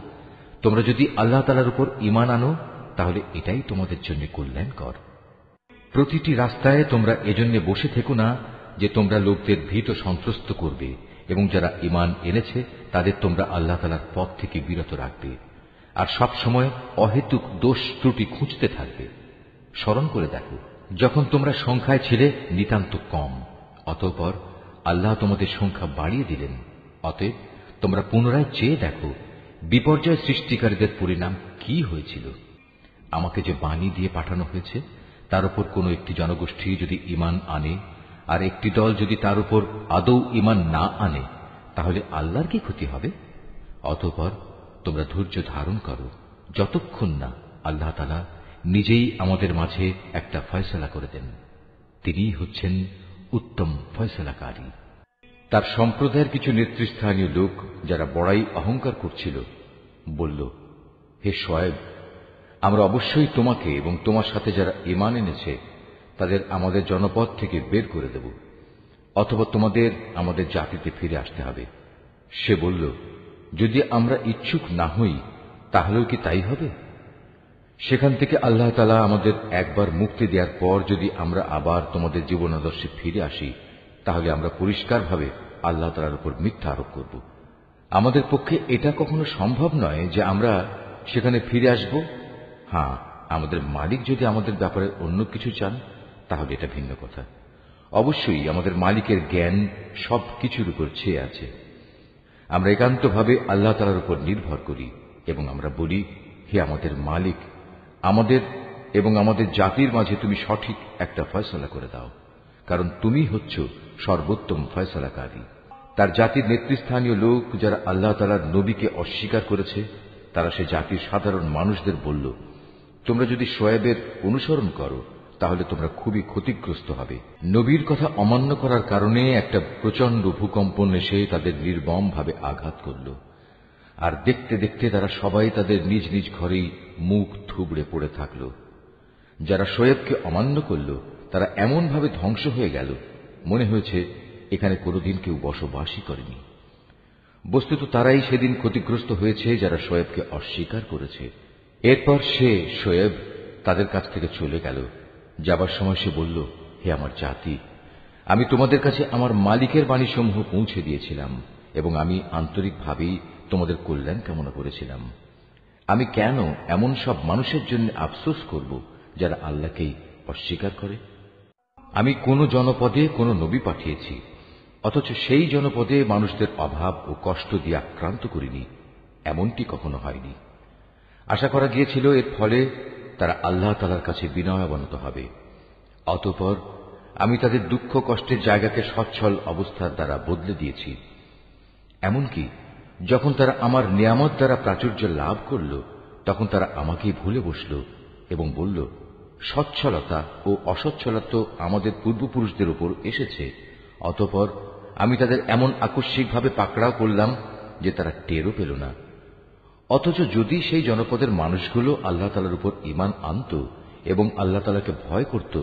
তোমরা যদি আল্লাহ তাআলার উপর ঈমান আনো তাহলে এটাই তোমাদের জন্য কল্যাণকর। প্রতিটি রাস্তায় তোমরা এজন্য বসে থেকো না যে তোমরা লোকদের ভীত সন্ত্রস্ত করবে, এবং যারা ঈমান এনেছে তাদের তোমরা আল্লাহ তাআলার পথ থেকে বিরত রাখবে, আর সব সময় অহেতুক দোষ ত্রুটি খুঁজতে থাকবে। স্মরণ করে দেখো, যখন তোমরা সংখ্যায় ছিলে নিতান্ত কম, অতঃপর আল্লাহ তোমাদের সংখ্যা বাড়িয়ে দিলেন। অতএব তোমরা পুনরায় চেয়ে দেখো বিপর্যয় সৃষ্টিকারীদের পরিণাম কি হয়েছিল। আমাকে যে বাণী দিয়ে পাঠানো হয়েছে তার উপর কোন একটি জনগোষ্ঠী যদি ঈমান আনে আর একটি দল যদি তার উপর আদৌ ঈমান না আনে, তাহলে আল্লাহর কি ক্ষতি হবে? অতঃপর তোমরা ধৈর্য ধারণ করো যতক্ষণ না আল্লাহ তাআলা নিজেই আমাদের মাঝে একটা ফয়সালা করে দেন। তিনিই হচ্ছেন উত্তম ফয়সালাকারী। তার সম্প্রদায়ের কিছু নেতৃস্থানীয় লোক যারা বড়াই অহংকার করছিল বলল, হে শোয়েব, আমরা অবশ্যই তোমাকে এবং তোমার সাথে যারা ঈমান এনেছে তাদের আমাদের জনপদ থেকে বের করে দেব, অথবা তোমাদের আমাদের জাতিতে ফিরে আসতে হবে। সে বলল, যদি আমরা ইচ্ছুক না হই তাহলেও কি তাই হবে? সেখান থেকে আল্লাহ তাআলা আমাদের একবার মুক্তি দেওয়ার পর যদি আমরা আবার তোমাদের জীবনাদর্শে ফিরে আসি, তাহলে আমরা পরিষ্কারভাবে আল্লাহ তাআলার উপর মিথ্যা আরোপ করব। আমাদের পক্ষে এটা কখনো সম্ভব নয় যে আমরা সেখানে ফিরে আসব। হ্যাঁ, আমাদের মালিক যদি আমাদের ব্যাপারে অন্য কিছু চান তাহলে এটা ভিন্ন কথা। অবশ্যই আমাদের মালিকের জ্ঞান সব কিছুর উপর ছেয়ে আছে। আমরা একান্তভাবে আল্লাহ তাআলার উপর নির্ভর করি এবং আমরা বলি, হে আমাদের মালিক, আমাদের এবং আমাদের জাতির মাঝে তুমি সঠিক একটা ফয়সালা করে দাও, কারণ তুমি হচ্ছ সর্বোত্তম ফয়সালাকারী। তার জাতির নেতৃস্থানীয় লোক যারা আল্লাহ তাআলার নবীকে অস্বীকার করেছে, তারা সে জাতির সাধারণ মানুষদের বলল, তোমরা যদি শোয়েবের অনুসরণ করো তাহলে তোমরা খুবই ক্ষতিগ্রস্ত হবে। নবীর কথা অমান্য করার কারণে একটা প্রচন্ড ভূকম্পন এসে তাদের নির্মম ভাবে আঘাত করল, আর দেখতে দেখতে তারা সবাই তাদের নিজ নিজ ঘরেই মুখ থুবড়ে পড়ে থাকল। যারা শোয়েবকে অমান্য করল তারা এমন ভাবে ধ্বংস হয়ে গেল, মনে হয়েছে এখানে কোনোদিন কেউ বসবাসই করেনি। বস্তুত তারাই সেদিন ক্ষতিগ্রস্ত হয়েছে যারা শোয়েবকে অস্বীকার করেছে। এরপর সে শোয়েব তাদের কাছ থেকে চলে গেল। যাবার সময় সে বলল, হে আমার জাতি, আমি তোমাদের কাছে আমার মালিকের বাণীসমূহ পৌঁছে দিয়েছিলাম এবং আমি আন্তরিকভাবেই তোমাদের কল্যাণ কামনা করেছিলাম। আমি কেন এমন সব মানুষের জন্য আফসোস করব যারা আল্লাহকেই অস্বীকার করে? আমি কোন জনপদে কোন নবী পাঠিয়েছি, অথচ সেই জনপদে মানুষদের অভাব ও কষ্ট দিয়ে আক্রান্ত করিনি, এমনটি কখনো হয়নি। আশা করা গিয়েছিল এর ফলে তারা আল্লাহ তাআলার কাছে বিনয়াবনত হবে। অতঃপর আমি তাদের দুঃখ কষ্টের জায়গাকে সচ্ছল অবস্থার দ্বারা বদলে দিয়েছি। এমনকি যখন তারা আমার নিয়ামত দ্বারা প্রাচুর্য লাভ করল, তখন তারা আমাকেই ভুলে বসল এবং বলল, সচ্ছলতা ও অসচ্ছলতা আমাদের পূর্বপুরুষদের উপর এসেছে। অতঃপর আমি তাদের এমন আকস্মিকভাবে পাকড়াও করলাম যে তারা টেরও পেল না। অথচ যদি সেই জনপদের মানুষগুলো আল্লাহ তাআলার উপর ঈমান আনত এবং আল্লাহ তাআলাকে ভয় করত,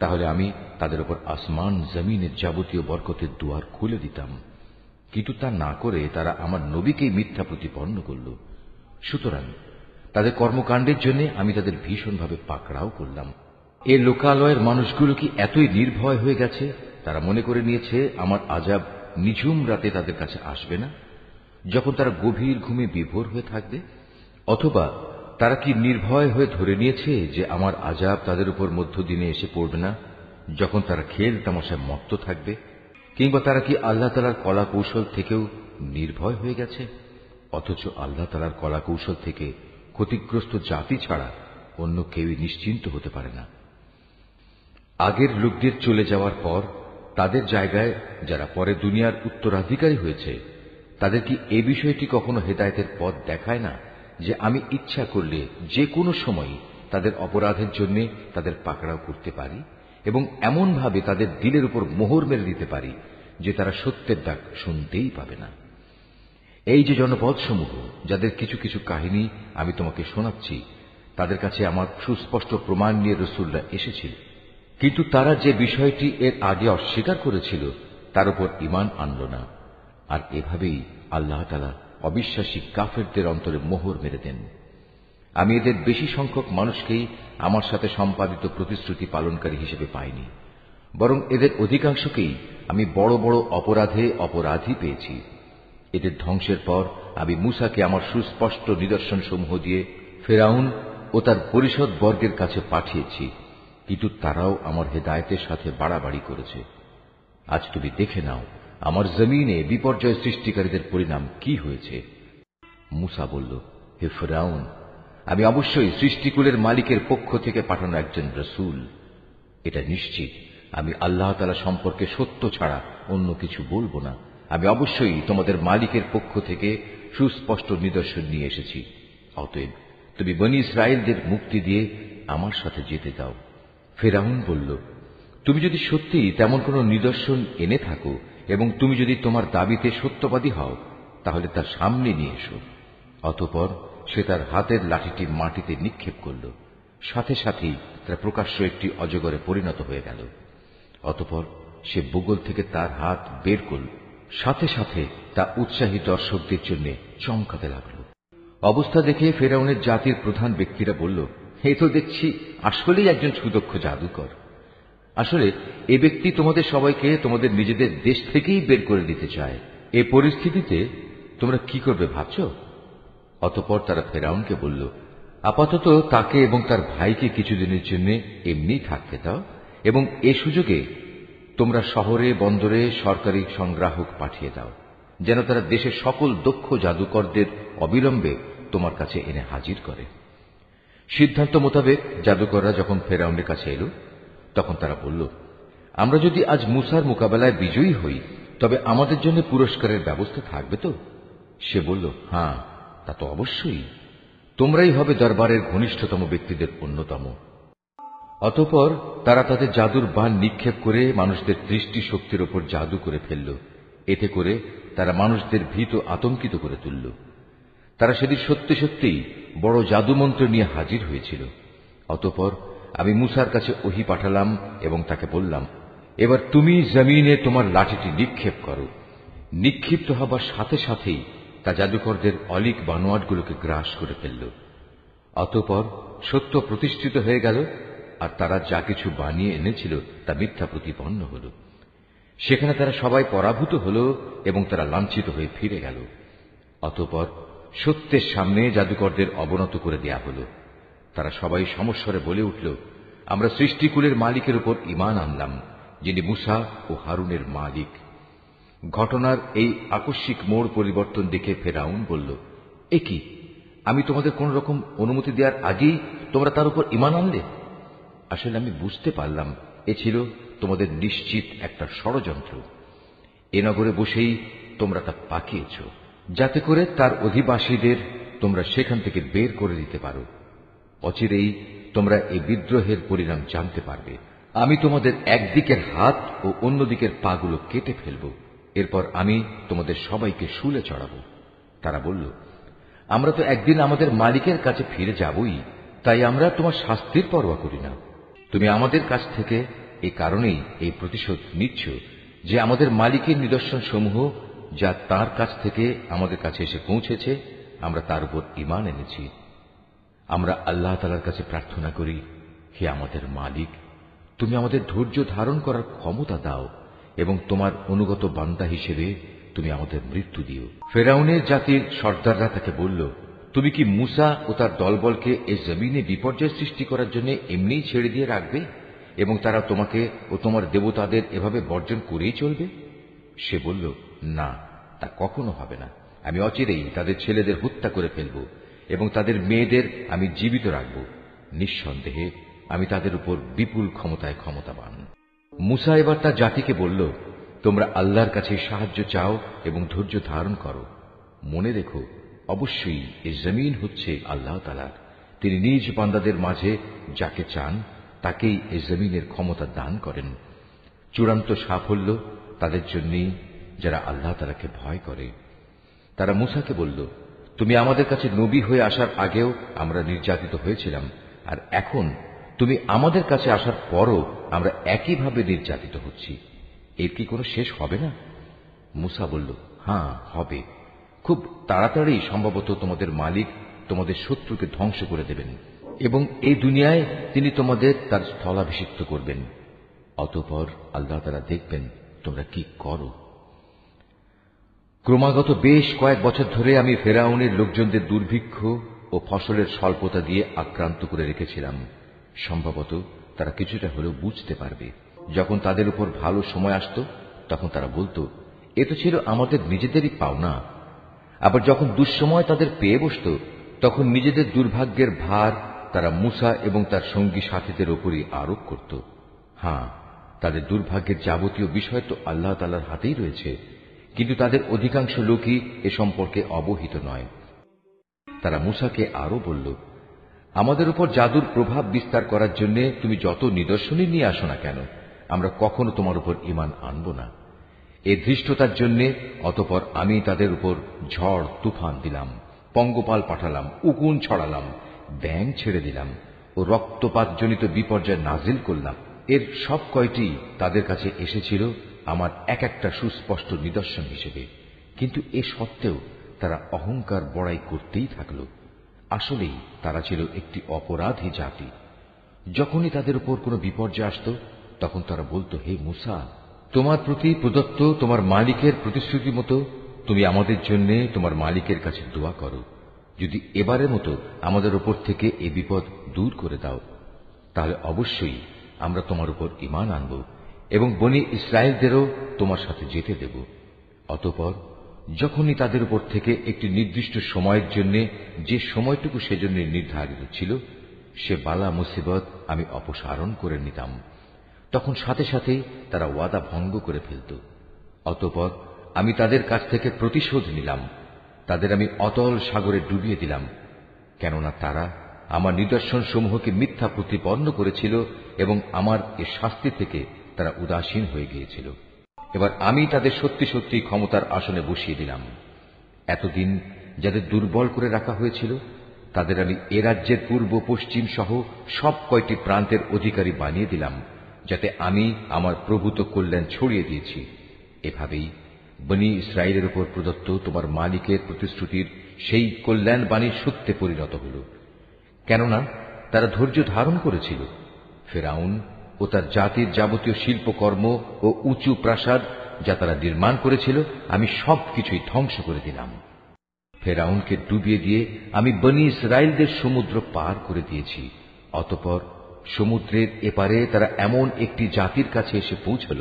তাহলে আমি তাদের উপর আসমান জমিনের যাবতীয় বরকতের দুয়ার খুলে দিতাম। কিন্তু তা না করে তারা আমার নবীকেই মিথ্যা প্রতিপন্ন করল। সুতরাং তাদের কর্মকাণ্ডের জন্য আমি তাদের ভীষণভাবে পাকড়াও করলাম। এ লোকালয়ের মানুষগুলো কি এতই নির্ভয় হয়ে গেছে তারা মনে করে নিয়েছে আমার আযাব নিঝুম রাতে তাদের কাছে আসবে না, যখন তারা গভীর ঘুমে বিভোর হয়ে থাকবে? অথবা তারা কি নির্ভয় হয়ে ধরে নিয়েছে যে আমার আযাব তাদের উপর মধ্যদিনে এসে পড়বে না, যখন তারা খেল তামাশায় মত্ত থাকবে? কিংবা তারা কি আল্লাহ তাআলার কলা কৌশল থেকেও নির্ভয় হয়ে গেছে? অথচ আল্লাহ তাআলার কলা কৌশল থেকে ক্ষতিগ্রস্ত জাতি ছাড়া অন্য কেউই নিশ্চিন্ত হতে পারে না। আগের লোকদের চলে যাওয়ার পর তাদের জায়গায় যারা পরে দুনিয়ার উত্তরাধিকারী হয়েছে, তাদের কি এ বিষয়টি কখনো হেদায়েতের পথ দেখায় না যে আমি ইচ্ছা করলে যে কোনো সময় তাদের অপরাধের জন্য তাদের পাকড়াও করতে পারি এবং এমন ভাবে তাদের দিলের উপর মোহর মেরে দিতে পারি যে তারা সত্যের ডাক শুনতেই পাবে না। এই যে জনপদসমূহ যাদের কিছু কিছু কাহিনী আমি তোমাকে শোনাচ্ছি, তাদের কাছে আমার সুস্পষ্ট প্রমাণ নিয়ে রাসূলরা এসেছিল, কিন্তু তারা যে বিষয়টি এর আগে অস্বীকার করেছিল তার উপর ঈমান আনল না। আর এভাবেই আল্লাহ তাআলা অবিশ্বাসী কাফেরদের অন্তরে মোহর মেরে দেন। আমি এদের বেশি সংখ্যক মানুষকেই আমার সাথে সম্পাদিত প্রতিশ্রুতি পালনকারী হিসেবে পাইনি, বরং এদের অধিকাংশকেই আমি বড় বড় অপরাধে অপরাধী পেয়েছি। এদের ধ্বংসের পর আমি মূসাকে আমার সুস্পষ্ট নিদর্শন সমূহ দিয়ে ফেরাউন ও তার পরিষদ বর্গের কাছে পাঠিয়েছি, কিন্তু তারাও আমার হেদায়েতের সাথে বাড়াবাড়ি করেছে। আজ তুমি দেখে নাও আমার জমিনে বিপর্যয় সৃষ্টিকারীদের পরিণাম কি হয়েছে। মূসা বলল, হে ফেরাউন, আমি অবশ্যই সৃষ্টিকুলের মালিকের পক্ষ থেকে পাঠানো একজন রাসূল। এটা নিশ্চিত আমি আল্লাহ তাআলা সম্পর্কে সত্য ছাড়া অন্য কিছু বলবো না। আমি অবশ্যই তোমাদের মালিকের পক্ষ থেকে সুস্পষ্ট নিদর্শন নিয়ে এসেছি। অতএব তুমি বনী ইসরায়েলদের মুক্তি দিয়ে আমার সাথে যেতে দাও। ফেরাউন বলল, তুমি যদি সত্যি তেমন কোন নিদর্শন এনে থাকো এবং তুমি যদি তোমার দাবিতে সত্যবাদী হও, তাহলে তার সামনে নিয়ে এসো। অতঃপর সে তার হাতের লাঠিটি মাটিতে নিক্ষেপ করল, সাথে সাথেই তার প্রকাশ্য একটি অজগরে পরিণত হয়ে গেল। অতঃপর সে বুগল থেকে তার হাত বের করল, সাথে সাথে তা উৎসাহী দর্শকদের জন্য চমকাতে লাগল। অবস্থা দেখে ফেরাউনের জাতির প্রধান ব্যক্তিরা বলল, এ তো দেখছি আসলেই একজন সুদক্ষ জাদুকর। আসলে এ ব্যক্তি তোমাদের সবাইকে তোমাদের নিজেদের দেশ থেকেই বের করে দিতে চায়। এ পরিস্থিতিতে তোমরা কি করবে ভাবছ? অতঃপর তারা ফেরাউনকে বলল, আপাতত তাকে এবং তার ভাইকে কিছুদিনের জন্য এমনি থাকতে দাও এবং এ সুযোগে তোমরা শহরে বন্দরে সরকারি সংগ্রাহক পাঠিয়ে দাও, যেন তারা দেশের সকল দক্ষ জাদুকরদের অবিলম্বে তোমার কাছে এনে হাজির করে। সিদ্ধান্ত মোতাবেক জাদুকররা যখন ফেরাউনের কাছে এলো, তখন তারা বলল, আমরা যদি আজ মূসার মোকাবেলায় বিজয়ী হই, তবে আমাদের জন্য পুরস্কারের ব্যবস্থা থাকবে তো? সে বলল, হ্যাঁ, তা তো অবশ্যই। তোমরাই হবে দরবারের ঘনিষ্ঠতম ব্যক্তিদের অন্যতম। অতঃপর তারা তাদের জাদুর বাণ নিক্ষেপ করে মানুষদের দৃষ্টি শক্তির ওপর জাদু করে ফেলল। এতে করে তারা মানুষদের ভীত আতঙ্কিত করে তুলল। তারা সেদিন সত্যি সত্যিই বড় জাদুমন্ত্র নিয়ে হাজির হয়েছিল। অতঃপর আমি মূসার কাছে ওহী পাঠালাম এবং তাকে বললাম, এবার তুমি জমিনে তোমার লাঠিটি নিক্ষেপ করো। নিক্ষিপ্ত হবার সাথে সাথেই তা জাদুকরদের অলিক বানোয়াটগুলোকে গ্রাস করে ফেলল। অতঃপর সত্য প্রতিষ্ঠিত হয়ে গেল, আর তারা যা কিছু বানিয়ে এনেছিল তা মিথ্যা প্রতিপন্ন হল। সেখানে তারা সবাই পরাভূত হল এবং তারা লাঞ্ছিত হয়ে ফিরে গেল। অতঃপর সত্যের সামনে জাদুকরদের অবনত করে দেয়া হল। তারা সবাই সমস্বরে বলে উঠল, আমরা সৃষ্টিকুলের মালিকের উপর ঈমান আনলাম, যিনি মূসা ও হারুনের মালিক। ঘটনার এই আকস্মিক মোড় পরিবর্তন দেখে ফেরাউন বলল, এ কি, আমি তোমাদের কোন রকম অনুমতি দেওয়ার আগেই তোমরা তার উপর ঈমান আনলে? আসলে আমি বুঝতে পারলাম এ ছিল তোমাদের নিশ্চিত একটা ষড়যন্ত্র। এ নগরে বসেই তোমরা তা পাকিয়েছ, যাতে করে তার অধিবাসীদের তোমরা সেখান থেকে বের করে দিতে পারো। অচিরেই তোমরা এই বিদ্রোহের পরিণাম জানতে পারবে। আমি তোমাদের একদিকের হাত ও অন্যদিকের পাগুলো কেটে ফেলব, এরপর আমি তোমাদের সবাইকে শুলে চড়াবো। তারা বলল, আমরা তো একদিন আমাদের মালিকের কাছে ফিরে যাবই, তাই আমরা তোমার শাস্তির পরোয়া করি না। তুমি আমাদের কাছ থেকে এই কারণেই এই প্রতিশোধ নিচ্ছ যে আমাদের মালিকের নিদর্শন সমূহ যা তার কাছ থেকে আমাদের কাছে এসে পৌঁছেছে, আমরা তার উপর ঈমান এনেছি। আমরা আল্লাহ তাআলার কাছে প্রার্থনা করি, হে আমাদের মালিক, তুমি আমাদের ধৈর্য ধারণ করার ক্ষমতা দাও এবং তোমার অনুগত বান্দা হিসেবে তুমি আমাদের মৃত্যু দিও। ফেরাউনের জাতির সর্দাররা তাকে বলল, তুমি কি মূসা ও তার দলবলকে এই জমিনে বিপর্যয় সৃষ্টি করার জন্য এমনিই ছেড়ে দিয়ে রাখবে এবং তারা তোমাকে ও তোমার দেবতাদের এভাবে বর্জন করেই চলবে? সে বলল, না, তা কখনো হবে না। আমি অচিরেই তাদের ছেলেদের হত্যা করে ফেলব এবং তাদের মেয়েদের আমি জীবিত রাখব। নিঃসন্দেহে আমি তাদের উপর বিপুল ক্ষমতায় ক্ষমতাবান। মুসা এবার তার জাতিকে বলল, তোমরা আল্লাহর কাছে সাহায্য চাও এবং ধৈর্য ধারণ করো। মনে রেখো, অবশ্যই এই জমিন হচ্ছে আল্লাহ তাআলার। তিনি নিজ বান্দাদের মাঝে যাকে চান তাকেই এই জমিনের ক্ষমতা দান করেন। চূড়ান্ত সাফল্য তাদের জন্যই যারা আল্লাহ তাআলাকে ভয় করে। তারা মুসাকে বলল, তুমি আমাদের কাছে নবী হয়ে আসার আগেও আমরা নির্যাতিত হয়েছিলাম, আর এখন তুমি আমাদের কাছে আসার পরও আমরা একইভাবে নির্যাতিত হচ্ছি। এর কি কোনো শেষ হবে না? মুসা বলল, হ্যাঁ হবে। খুব তাড়াতাড়ি সম্ভবত তোমাদের মালিক তোমাদের শত্রুকে ধ্বংস করে দেবেন এবং এই দুনিয়ায় তিনি তোমাদের তার স্থলাভিষিক্ত করবেন। অতঃপর আল্লাহ তাআলা দেখবেন তোমরা কি করো। ক্রমাগত বেশ কয়েক বছর ধরে আমি ফেরাউনের লোকজনদের দুর্ভিক্ষ ও ফসলের স্বল্পতা দিয়ে আক্রান্ত করে রেখেছিলাম। সম্ভবত তারা কিছুটা হলেও বুঝতে পারবে। যখন তাদের উপর ভালো সময় আসত তখন তারা বলতো, এ তো ছিল আমাদের নিজেদেরই পাওনা। আবার যখন দুঃসময় তাদের পেয়ে বসত তখন নিজেদের দুর্ভাগ্যের ভার তারা মুসা এবং তার সঙ্গী সাথীদের উপরই আরোপ করত। হ্যাঁ, তাদের দুর্ভাগ্যের যাবতীয় বিষয় তো আল্লাহ তাআলার হাতেই রয়েছে, কিন্তু তাদের অধিকাংশ লোকই এ সম্পর্কে অবহিত নয়। তারা মুসাকে আরো বলল, আমাদের উপর জাদুর প্রভাব বিস্তার করার জন্য তুমি যত নিদর্শনই নিয়ে আসো না কেন, আমরা কখনো তোমার উপর ঈমান আনব না। এ ধৃষ্টতার জন্য অতঃপর আমি তাদের উপর ঝড় তুফান দিলাম, পঙ্গপাল পাঠালাম, উকুন ছড়ালাম, ব্যাঙ ছেড়ে দিলাম ও রক্তপাতজনিত বিপর্যয় নাজিল করলাম। এর সব কয়টি তাদের কাছে এসেছিল আমার এক একটা সুস্পষ্ট নিদর্শন হিসেবে, কিন্তু এ সত্ত্বেও তারা অহংকার বড়াই করতেই থাকল। আসলেই তারা ছিল একটি অপরাধী জাতি। যখনই তাদের উপর কোনো বিপর্যয় আসত তখন তারা বলতো, হে মুসা, তোমার প্রতি প্রদত্ত তোমার মালিকের প্রতিশ্রুতি মতো তুমি আমাদের জন্য তোমার মালিকের কাছে দোয়া করো। যদি এবারের মতো আমাদের উপর থেকে এ বিপদ দূর করে দাও, তাহলে অবশ্যই আমরা তোমার উপর ঈমান আনব এবং বনী ইসরায়েলদেরও তোমার সাথে যেতে দেব। অতঃপর যখনই তাদের উপর থেকে একটি নির্দিষ্ট সময়ের জন্য যে সময়টুকু সেজন্য নির্ধারিত ছিল সে বালা মুসিবত আমি অপসারণ করে নিতাম, তখন সাথে সাথে তারা ওয়াদা ভঙ্গ করে ফেলত। অতঃপর আমি তাদের কাছ থেকে প্রতিশোধ নিলাম, তাদের আমি অতল সাগরে ডুবিয়ে দিলাম, কেননা তারা আমার নিদর্শন সমূহকে মিথ্যা প্রতিপন্ন করেছিল এবং আমার এ শাস্তি থেকে তারা উদাসীন হয়ে গিয়েছিল। এবার আমি তাদের সত্যি সত্যি ক্ষমতার আসনে বসিয়ে দিলাম। এতদিন যাদের দুর্বল করে রাখা হয়েছিল তাদের আমি এ রাজ্যের পূর্ব পশ্চিম সহ সব কয়টি প্রান্তের অধিকারী বানিয়ে দিলাম, যাতে আমি আমার প্রভূত কল্যাণ ছড়িয়ে দিয়েছি। এভাবেই বনী ইসরায়েলের উপর প্রদত্ত তোমার মালিকের প্রতিশ্রুতির সেই কল্যাণ বাণী সত্যে পরিণত হল, কেননা তারা ধৈর্য ধারণ করেছিল। ফেরাউন ও তার জাতির যাবতীয় শিল্পকর্ম ও উঁচু প্রাসাদ যা তারা নির্মাণ করেছিল আমি সবকিছুই ধ্বংস করে দিলাম। ফেরাউনকে ডুবিয়ে দিয়ে আমি বনী ইসরায়েলদের সমুদ্র পার করে দিয়েছি। অতঃপর সমুদ্রের এপারে তারা এমন একটি জাতির কাছে এসে পৌঁছল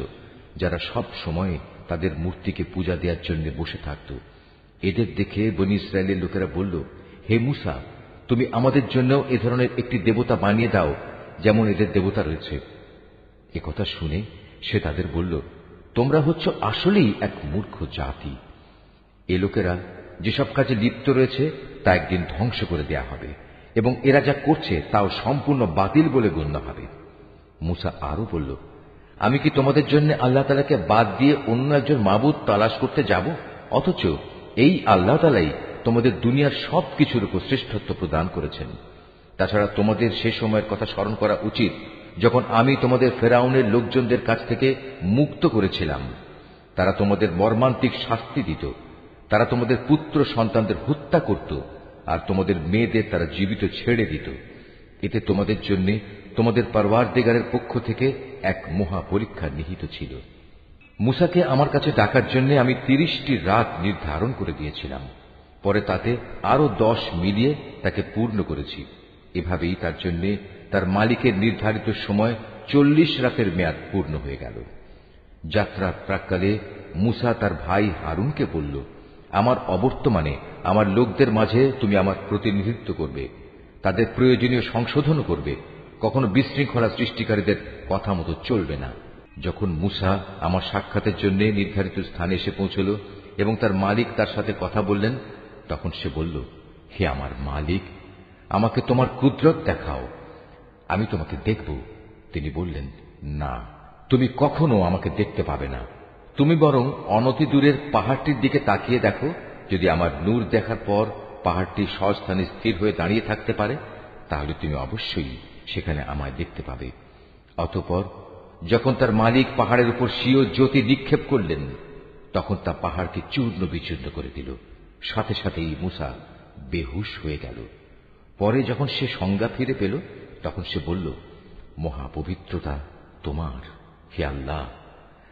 যারা সব সময় তাদের মূর্তিকে পূজা দেওয়ার জন্য বসে থাকত। এদের দেখে বনী ইসরায়েলের লোকেরা বলল, হে মুসা, তুমি আমাদের জন্য এ ধরনের একটি দেবতা বানিয়ে দাও যেমন এদের দেবতা রয়েছে। একথা শুনে সে তাদের বলল, তোমরা হচ্ছ আসলেই এক মূর্খ জাতি। এ লোকেরা যেসব কাজে লিপ্ত রয়েছে তা একদিন ধ্বংস করে দেয়া হবে এবং এরা যা করছে তাও সম্পূর্ণ বাতিল বলে গণ্য হবে। মুসা আরো বলল, আমি কি তোমাদের জন্য আল্লাহ তাআলাকে বাদ দিয়ে অন্য একজন মাবুদ তালাশ করতে যাব? অথচ এই আল্লাহ তাআলাই তোমাদের দুনিয়ার সবকিছুর উপর শ্রেষ্ঠত্ব প্রদান করেছেন। তাছাড়া তোমাদের সে সময়ের কথা স্মরণ করা উচিত যখন আমি তোমাদের ফেরাউনের লোকজনদের কাছ থেকে মুক্ত করেছিলাম। তারা তোমাদের মর্মান্তিক শাস্তি দিত, তারা তোমাদের পুত্র সন্তানদের হত্যা করত আর তোমাদের মেয়েদের তারা জীবিত ছেড়ে দিত। এতে তোমাদের জন্য তোমাদের পরওয়ারদিগারের পক্ষ থেকে এক মহা পরীক্ষা নিহিত ছিল। মুসাকে আমার কাছে ডাকার জন্য আমি 30টি রাত নির্ধারণ করে দিয়েছিলাম, পরে তাতে আরো 10 মিলিয়ে তাকে পূর্ণ করেছি। এভাবেই তার জন্য তার মালিকের নির্ধারিত সময় 40 রাতের মেয়াদ পূর্ণ হয়ে গেল। যাত্রার প্রাক্কালে মুসা তার ভাই হারুনকে বলল, আমার অবর্তমানে আমার লোকদের মাঝে তুমি আমার প্রতিনিধিত্ব করবে, তাদের প্রয়োজনীয় সংশোধনও করবে, কখনো বিশৃঙ্খলা সৃষ্টিকারীদের কথা মতো চলবে না। যখন মূসা আমার সাক্ষাতের জন্য নির্ধারিত স্থানে এসে পৌঁছল এবং তার মালিক তার সাথে কথা বললেন, তখন সে বলল, হে আমার মালিক, আমাকে তোমার কুদরত দেখাও, আমি তোমাকে দেখব। তিনি বললেন, না, তুমি কখনো আমাকে দেখতে পাবে না। তুমি বরং অনতি দূরের পাহাড়টির দিকে তাকিয়ে দেখো, যদি আমার নূর দেখার পর পাহাড়টি স্বস্থানে স্থির হয়ে দাঁড়িয়ে থাকতে পারে, তাহলে তুমি অবশ্যই সেখানে আমায় দেখতে পাবে। অতঃপর যখন তার মালিক পাহাড়ের উপর স্বীয় জ্যোতি নিক্ষেপ করলেন, তখন তা পাহাড়কে চূর্ণ বিচূর্ণ করে দিল। সাথে সাথেই মূসা বেহুশ হয়ে গেল। পরে যখন সে সংজ্ঞা ফিরে পেল, তখন সে বলল, মহাপবিত্রতা তোমার, হে আল্লাহ,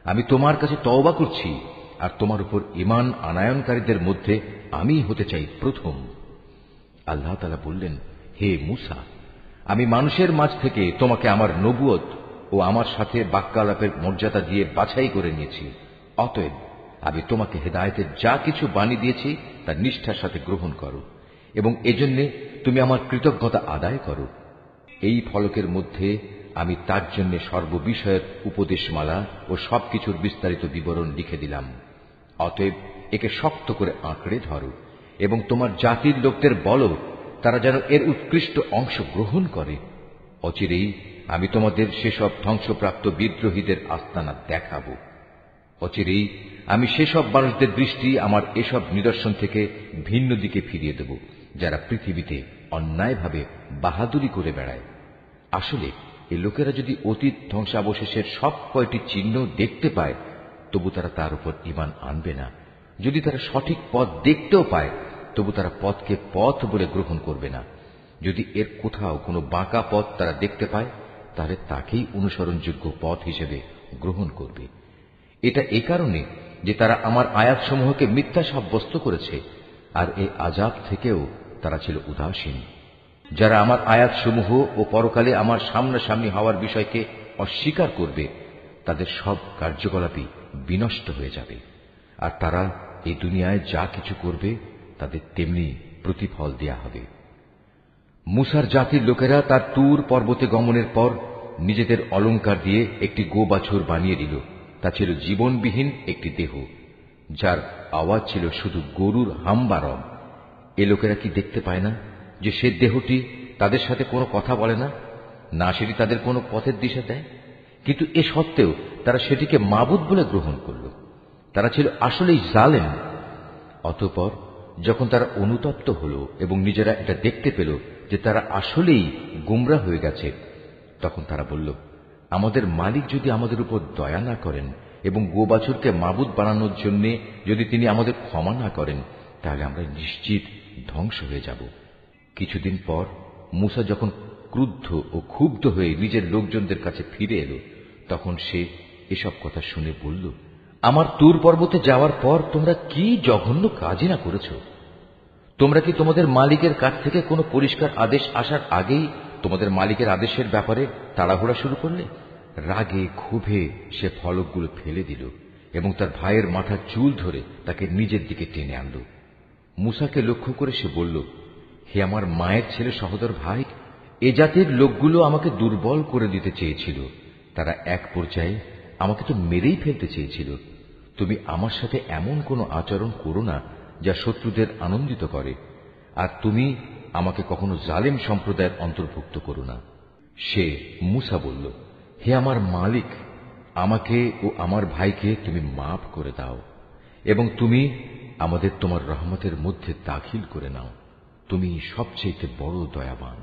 আমি তোমার কাছে তওবা করছি, আর তোমার উপর ঈমান আনায়নকারীদের মধ্যে আমি হতে চাই প্রথম। আল্লাহ তাআলা বললেন, হে মূসা, আমি মানুষের মাঝ থেকে তোমাকে আমার নবুয়ত ও আমার সাথে বাক্যালাপের মর্যাদা দিয়ে বাছাই করে নিয়েছি। অতএব আমি তোমাকে হেদায়েতের যা কিছু বাণী দিয়েছি তা নিষ্ঠার সাথে গ্রহণ করো, এবং এজন্য তুমি আমার কৃতজ্ঞতা আদায় করো। এই ফলকের মধ্যে আমি তার জন্য সর্ববিষয়ের উপদেশমালা ও সবকিছুর বিস্তারিত বিবরণ লিখে দিলাম। অতএব একে শক্ত করে আঁকড়ে ধরো এবং তোমার জাতির লোকদের বলো, তারা যেন এর উৎকৃষ্ট অংশ গ্রহণ করে। অচিরেই আমি তোমাদের সেসব ধ্বংসপ্রাপ্ত বিদ্রোহীদের আস্তানা দেখাব। অচিরেই আমি সেসব মানুষদের দৃষ্টি আমার এসব নিদর্শন থেকে ভিন্ন দিকে ফিরিয়ে দেব, যারা পৃথিবীতে অন্যায়ভাবে বাহাদুরি করে বেড়ায়। আসলে এই লোকেরা যদি অতীত ধ্বংসাবশেষের সব কয়টি চিহ্ন দেখতে পায়, তবু তারা তার উপর ঈমান আনবে না। যদি তারা সঠিক পথ দেখতেও পায়, তবু তারা পথকে পথ বলে গ্রহণ করবে না। যদি এর কোথাও কোনো বাঁকা পথ তারা দেখতে পায়, তাহলে তাকেই অনুসরণযোগ্য পথ হিসেবে গ্রহণ করবে। এটা এ কারণে যে তারা আমার আয়াতসমূহকে মিথ্যা সাব্যস্ত করেছে, আর এই আযাব থেকেও তারা ছিল উদাসীন। যারা আমার আয়াতসমূহ ও পরকালে আমার সামনাসামনি হওয়ার বিষয়কে অস্বীকার করবে, তাদের সব কার্যকলাপই বিনষ্ট হয়ে যাবে, আর তারা এই দুনিয়ায় যা কিছু করবে তাদের তেমনি প্রতিফল দেয়া হবে। মূসার জাতির লোকেরা তার তুর পর্বতে গমনের পর নিজেদের অলংকার দিয়ে একটি গোবাছুর বানিয়ে দিল। তা ছিল জীবনবিহীন একটি দেহ, যার আওয়াজ ছিল শুধু গরুর হাম্বারম। এ লোকেরা কি দেখতে পায় না যে সে দেহটি তাদের সাথে কোনো কথা বলে না, না সেটি তাদের কোনো পথের দিশা দেয়? কিন্তু এ সত্ত্বেও তারা সেটিকে মাবুদ বলে গ্রহণ করল। তারা ছিল আসলেই জালেম। অতঃপর যখন তারা অনুতপ্ত হল এবং নিজেরা এটা দেখতে পেল যে তারা আসলেই গুমরা হয়ে গেছে, তখন তারা বলল, আমাদের মালিক যদি আমাদের উপর দয়া না করেন এবং গোবাছুরকে মাবুদ বানানোর জন্য যদি তিনি আমাদের ক্ষমা না করেন, তাহলে আমরা নিশ্চিত ধ্বংস হয়ে যাব। কিছুদিন পর মূসা যখন ক্রুদ্ধ ও ক্ষুব্ধ হয়ে নিজের লোকজনদের কাছে ফিরে এলো, তখন সে এসব কথা শুনে বলল, আমার তুর পর্বতে যাওয়ার পর তোমরা কি জঘন্য কাজই না করেছ? তোমরা কি তোমাদের মালিকের কাছ থেকে কোনো পরিষ্কার আদেশ আসার আগেই তোমাদের মালিকের আদেশের ব্যাপারে তাড়াহুড়া শুরু করলে? রাগে ক্ষোভে সে ফলকগুলো ফেলে দিল এবং তার ভাইয়ের মাথার চুল ধরে তাকে নিজের দিকে টেনে আনল। মূসাকে লক্ষ্য করে সে বলল, হে আমার মায়ের ছেলে সহোদর ভাই, এ জাতির লোকগুলো আমাকে দুর্বল করে দিতে চেয়েছিল। তারা এক পর্যায়ে আমাকে তো মেরেই ফেলতে চেয়েছিল। তুমি আমার সাথে এমন কোনো আচরণ করো না যা শত্রুদের আনন্দিত করে, আর তুমি আমাকে কখনো জালেম সম্প্রদায়ের অন্তর্ভুক্ত করো না। সে মূসা বলল, হে আমার মালিক, আমাকে ও আমার ভাইকে তুমি মাফ করে দাও এবং তুমি আমাদের তোমার রহমতের মধ্যে দাখিল করে নাও। তুমি সবচেয়ে বড় দয়াবান।